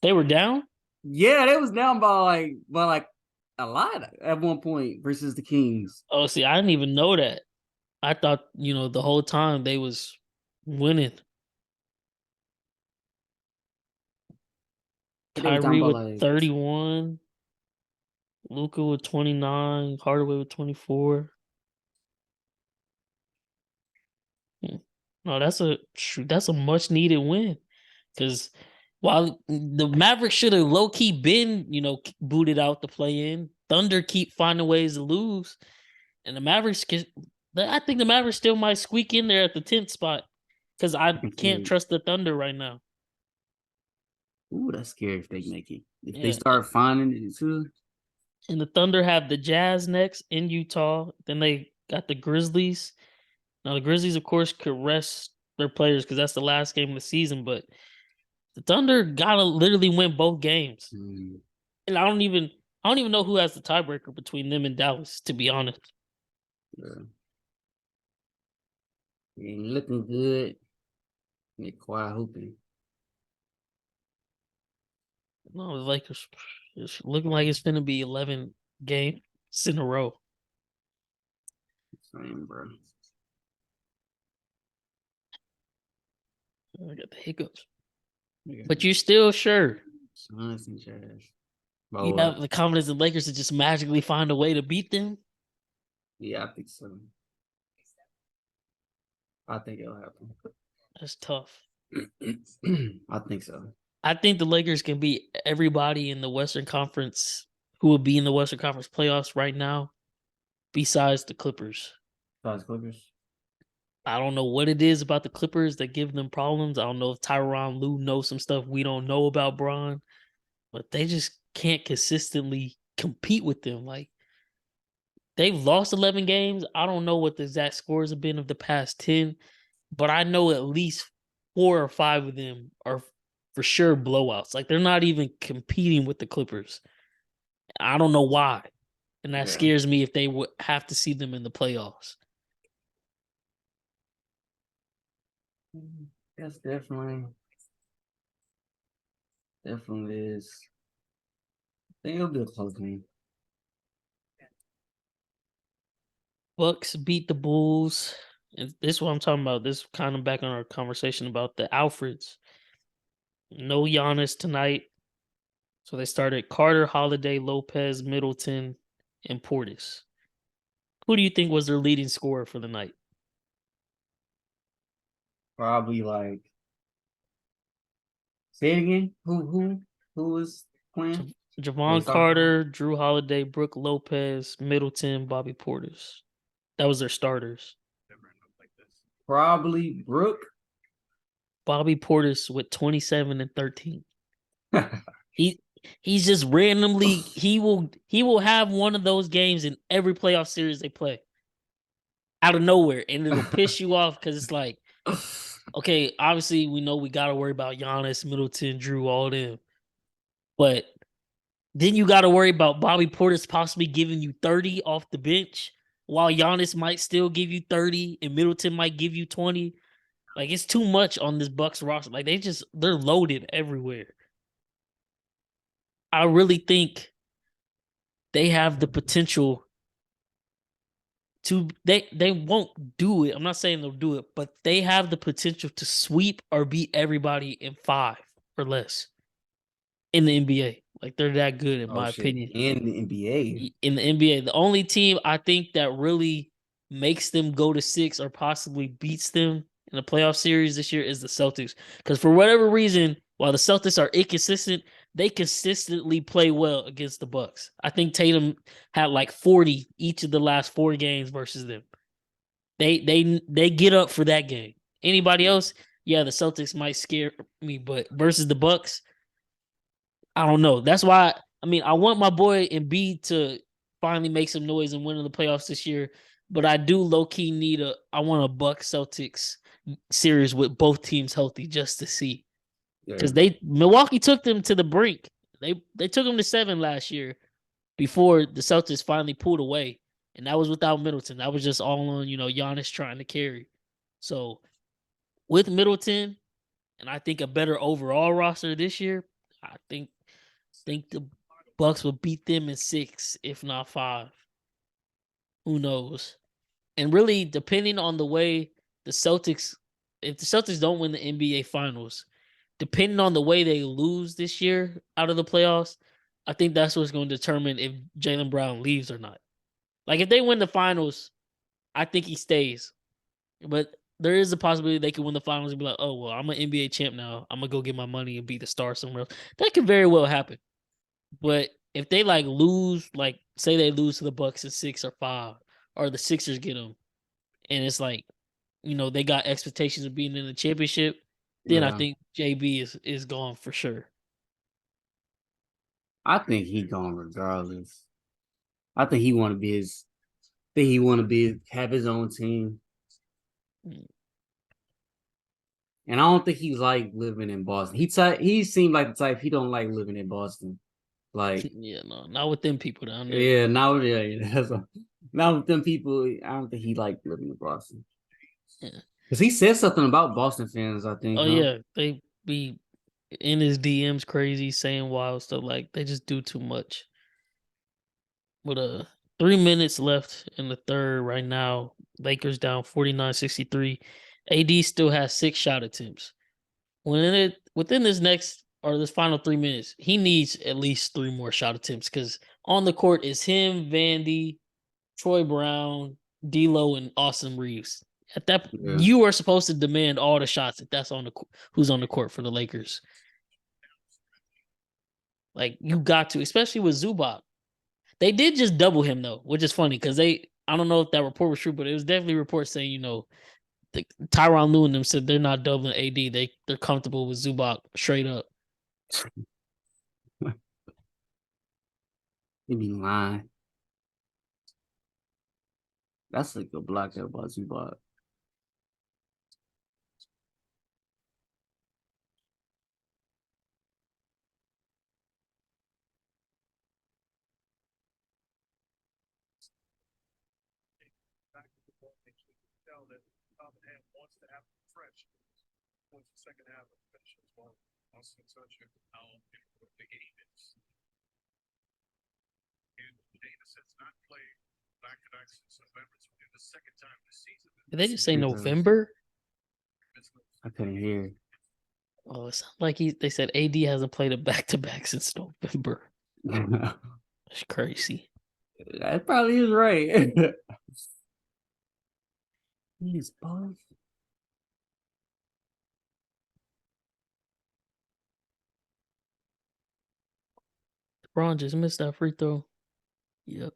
They were down? Yeah, they was down by a lot at one point versus the Kings. Oh, see, I didn't even know that. I thought, the whole time they was winning. They was down Kyrie by with 31. Luka with 29. Hardaway with 24. No, that's a much needed win. Because while the Mavericks should have low key been, booted out to play in, Thunder keep finding ways to lose, and the Mavericks I think the Mavericks still might squeak in there at the 10th spot because I can't trust the Thunder right now. Ooh, that's scary if they make it. If they Yeah. start finding it too. And the Thunder have the Jazz next in Utah. Then they got the Grizzlies. Now the Grizzlies, of course, could rest their players because that's the last game of the season. But the Thunder gotta literally win both games. And I don't even know who has the tiebreaker between them and Dallas, to be honest. Yeah. Ain't looking good. Get quiet hooping. No, the Lakers, it's looking like it's gonna be 11 games in a row. Same, bro. I got the hiccups. But you're still sure. Suns and Jazz. You have the confidence the Lakers to just magically find a way to beat them? Yeah, I think so. I think it'll happen. That's tough. I think so. I think the Lakers can beat everybody in the Western Conference who will be in the Western Conference playoffs right now, besides the Clippers. Besides Clippers? I don't know what it is about the Clippers that give them problems. I don't know if Tyronn Lue knows some stuff we don't know about Bron, but they just can't consistently compete with them. Like, they've lost 11 games. I don't know what the exact scores have been of the past 10, but I know at least 4 or 5 of them are for sure blowouts. Like they're not even competing with the Clippers. I don't know why. And that scares me if they would have to see them in the playoffs. That's definitely is. I think it'll be a close game. Bucks beat the Bulls. And this is what I'm talking about. This kind of back on our conversation about the Alfreds. No Giannis tonight. So they started Carter, Holiday, Lopez, Middleton, and Portis. Who do you think was their leading scorer for the night? Probably like. Say it again. Who was playing? Javon Carter, Drew Holiday, Brooke Lopez, Middleton, Bobby Portis. That was their starters. Probably Brooke. Bobby Portis with 27 and 13. He's just randomly he will have one of those games in every playoff series they play. Out of nowhere. And it'll piss you off because it's like, okay, obviously we know we gotta worry about Giannis, Middleton, Drew, all them. But then you gotta worry about Bobby Portis possibly giving you 30 off the bench, while Giannis might still give you 30 and Middleton might give you 20. Like it's too much on this Bucks roster. Like they're loaded everywhere. I really think they have the potential to they won't do it. I'm not saying they'll do it, but they have the potential to sweep or beat everybody in 5 or less in the NBA. Like they're that good in my opinion. In the NBA. In the NBA, the only team I think that really makes them go to 6 or possibly beats them in the playoff series this year is the Celtics. Because for whatever reason, while the Celtics are inconsistent, they consistently play well against the Bucks. I think Tatum had like 40 each of the last 4 games versus them. They get up for that game. Anybody else? Yeah, the Celtics might scare me, but versus the Bucks, I don't know. That's why I want my boy Embiid to finally make some noise and win in the playoffs this year. But I do low key I want a Bucks Celtics series with both teams healthy just to see. Because Milwaukee took them to the brink. They took them to 7 last year before the Celtics finally pulled away. And that was without Middleton. That was just all on, Giannis trying to carry. So with Middleton and I think a better overall roster this year, I think the Bucks will beat them in 6, if not 5. Who knows? And really, depending on the way the Celtics, if the Celtics don't win the NBA Finals, depending on the way they lose this year out of the playoffs, I think that's what's going to determine if Jaylen Brown leaves or not. Like, if they win the finals, I think he stays. But there is a possibility they could win the finals and be like, oh, well, I'm an NBA champ now. I'm going to go get my money and be the star somewhere else. That could very well happen. But if they, lose, say they lose to the Bucks in 6 or 5, or the Sixers get them, and it's they got expectations of being in the championship, then I think JB is gone for sure. I think he gone regardless. I think he want to have his own team. And I don't think he like living in Boston. He seemed like the type he don't like living in Boston. Like not with them people down there. Yeah, not with them people. I don't think he like living in Boston. Yeah. Because he said something about Boston fans, I think. Yeah. They be in his DMs crazy, saying wild stuff. Like, they just do too much. But 3 minutes left in the third right now. Lakers down 49-63. AD still has 6 shot attempts. Within this final 3 minutes, he needs at least 3 more shot attempts because on the court is him, Vandy, Troy Brown, D'Lo, and Austin Reeves. You are supposed to demand all the shots if that's who's on the court for the Lakers. Like, you got to, especially with Zubac. They did just double him though, which is funny because I don't know if that report was true, but it was definitely reports saying, Tyronn Lue and them said they're not doubling AD. They're comfortable with Zubac straight up. He be lying. That's like a block that was block. Did they just say November? I couldn't hear. Oh, it sounds like they said AD hasn't played a back-to-back since November. That's crazy. That probably is right. He's both. LeBron just missed that free throw. Yep.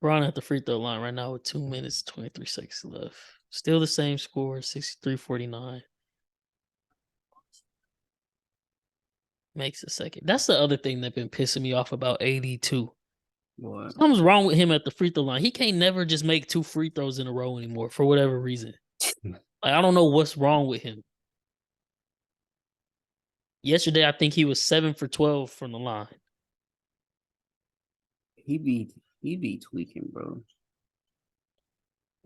LeBron at the free throw line right now with 2 minutes, 23 seconds left. Still the same score, 63-49. Makes a second. That's the other thing that's been pissing me off about AD too. What? Something's wrong with him at the free throw line. He can't never just make 2 free throws in a row anymore for whatever reason. Like, I don't know what's wrong with him. Yesterday, I think he was 7 for 12 from the line. He be tweaking, bro.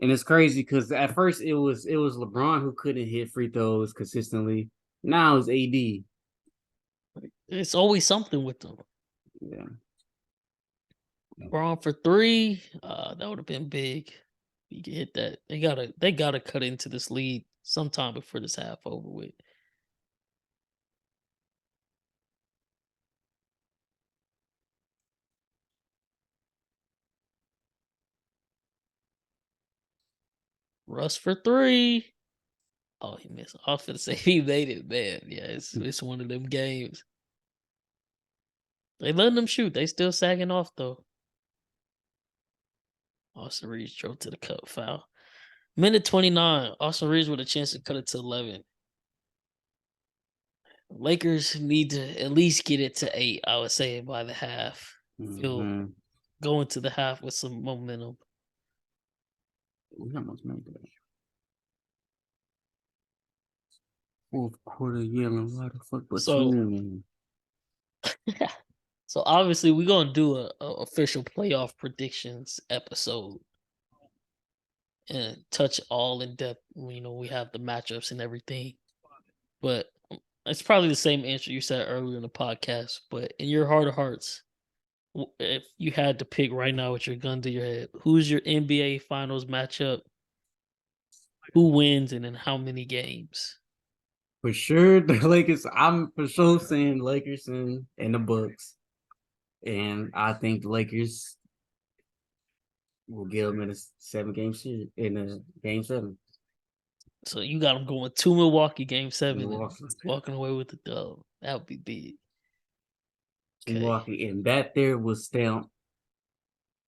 And it's crazy because at first it was LeBron who couldn't hit free throws consistently. Now it's AD. It's always something with them. Yeah. LeBron for 3, that would have been big. You can hit that. They gotta cut into this lead sometime before this half over with. Russ for 3. Oh, he missed. I was gonna say he made it, man. Yeah, it's one of them games. They letting them shoot. They still sagging off though. Austin Reeves drove to the cup foul. Minute 29. Austin Reeves with a chance to cut it to 11. Lakers need to at least get it to 8, I would say, by the half. Feel go into the half with some momentum. We almost made that. Fourth quarter yelling, why the fuck but So obviously we're gonna do a official playoff predictions episode and touch all in depth. You know, we have the matchups and everything. But it's probably the same answer you said earlier in the podcast. But in your heart of hearts, if you had to pick right now with your gun to your head, who's your NBA Finals matchup? Who wins and in how many games? For sure, the Lakers. I'm for sure saying Lakers and the Bucks, and I think the Lakers will get them in a 7-game series in a game 7. So you got them going to Milwaukee game 7 Milwaukee. and walking away with the dub. That would be big. Okay. Milwaukee, and that there was stamped.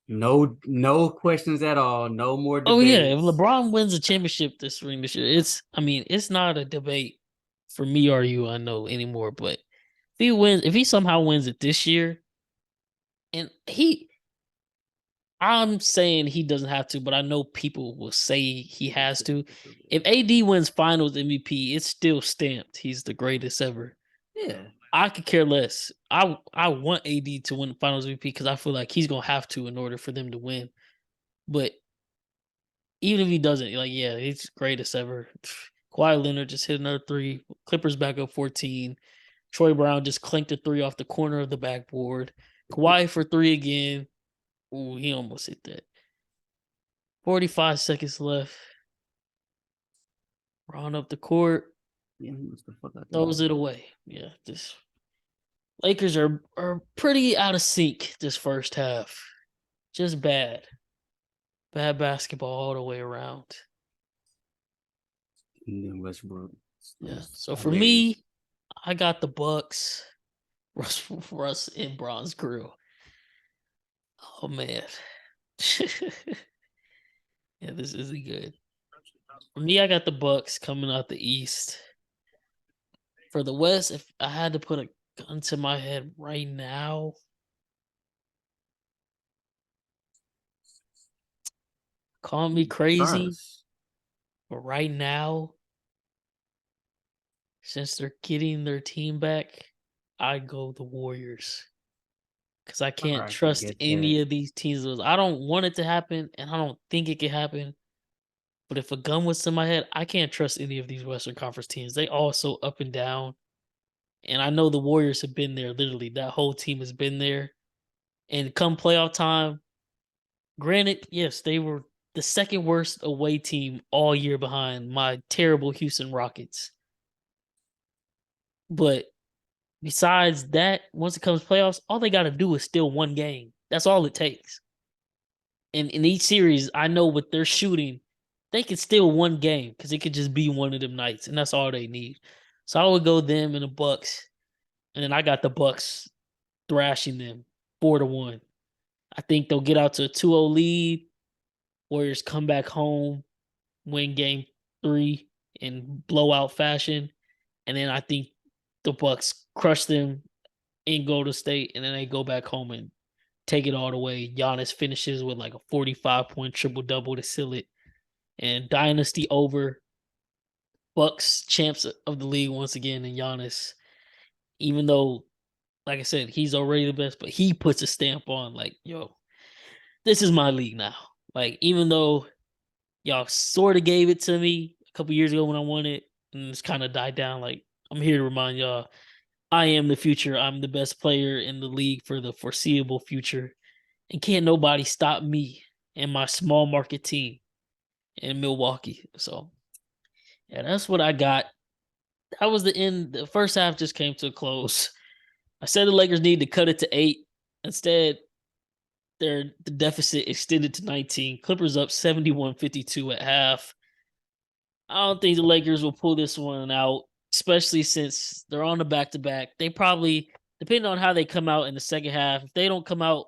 No questions at all. No more debates. Oh yeah, if LeBron wins a championship this year, it's not a debate for me or you, I know anymore. But if he somehow wins it this year, and I'm saying he doesn't have to, but I know people will say he has to. If AD wins Finals MVP, it's still stamped. He's the greatest ever. Yeah. I could care less. I want AD to win Finals MVP because I feel like he's gonna have to in order for them to win. But even if he doesn't, like, yeah, he's greatest ever. Kawhi Leonard just hit another 3. Clippers back up 14. Troy Brown just clanked a 3 off the corner of the backboard. Kawhi for 3 again. Ooh, he almost hit that. 45 seconds left. Round up the court. Yeah, throws it away. Yeah, this Lakers are pretty out of sync this first half. Just bad. Bad basketball all the way around. And then Westbrook. Yeah. So for me, I got the Bucks. Russ in Bronze Grill. Oh man. Yeah, this isn't good. For me, I got the Bucks coming out the East. For the West, if I had to put a gun to my head right now, Call me crazy, Does. but right now, since they're getting their team back, I go the Warriors. Because I can't I can trust get any that. of these teams. I don't want it to happen, and I don't think it can happen. But if a gun was to my head, I can't trust any of these Western Conference teams. They all so up and down. And I know the Warriors have been there, literally. That whole team has been there. And come playoff time, granted, yes, they were the second worst away team all year behind my terrible Houston Rockets. But besides that, once it comes playoffs, all they got to do is steal one game. That's all it takes. And in each series, I know what they're shooting, they can steal one game because it could just be one of them nights, and that's all they need. So I would go them and the Bucks, and then I got the Bucks thrashing them 4-1. I think they'll get out to a 2-0 lead. Warriors come back home, win game 3 in blowout fashion, and then I think the Bucks crush them in Golden State, and then they go back home and take it all the way. Giannis finishes with like a 45-point triple-double to seal it. And dynasty over. Bucks champs of the league once again, and Giannis, even though, like I said, he's already the best, but he puts a stamp on like, yo, this is my league now. Like, even though y'all sort of gave it to me a couple years ago when I won it, and it's kind of died down, like, I'm here to remind y'all, I am the future. I'm the best player in the league for the foreseeable future. And can't nobody stop me and my small market team in Milwaukee. So, yeah, that's what I got. That was the end. The first half just came to a close. I said the Lakers need to cut it to 8. Instead, the deficit extended to 19. Clippers up 71-52 at half. I don't think the Lakers will pull this one out, especially since they're on the back-to-back. They probably, depending on how they come out in the second half, if they don't come out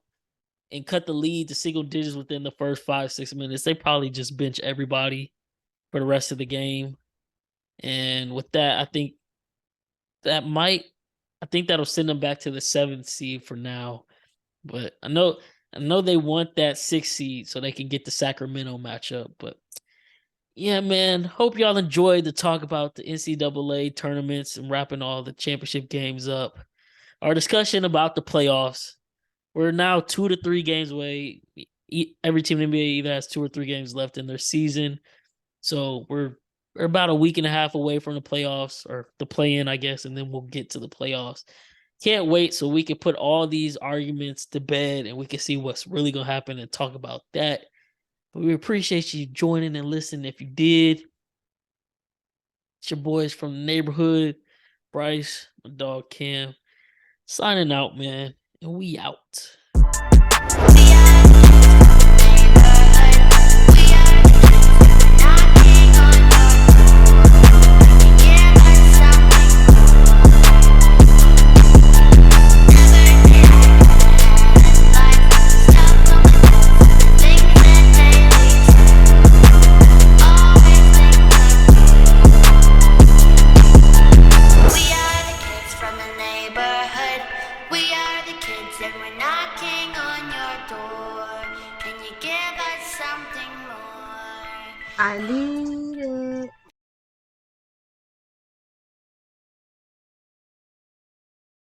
and cut the lead to single digits within the first 5-6 minutes, they probably just bench everybody for the rest of the game. And with that, I think that'll send them back to the 7th seed for now. But I know they want that 6th seed so they can get the Sacramento matchup. But yeah, man, hope y'all enjoyed the talk about the NCAA tournaments and wrapping all the championship games up. Our discussion about the playoffs. We're now 2 to 3 games away. Every team in the NBA either has 2 or 3 games left in their season. So we're about a week and a half away from the playoffs, or the play-in, I guess, and then we'll get to the playoffs. Can't wait so we can put all these arguments to bed and we can see what's really going to happen and talk about that. But we appreciate you joining and listening if you did. It's your boys from the neighborhood, Bryce, my dog Cam, signing out, man, and we out. I need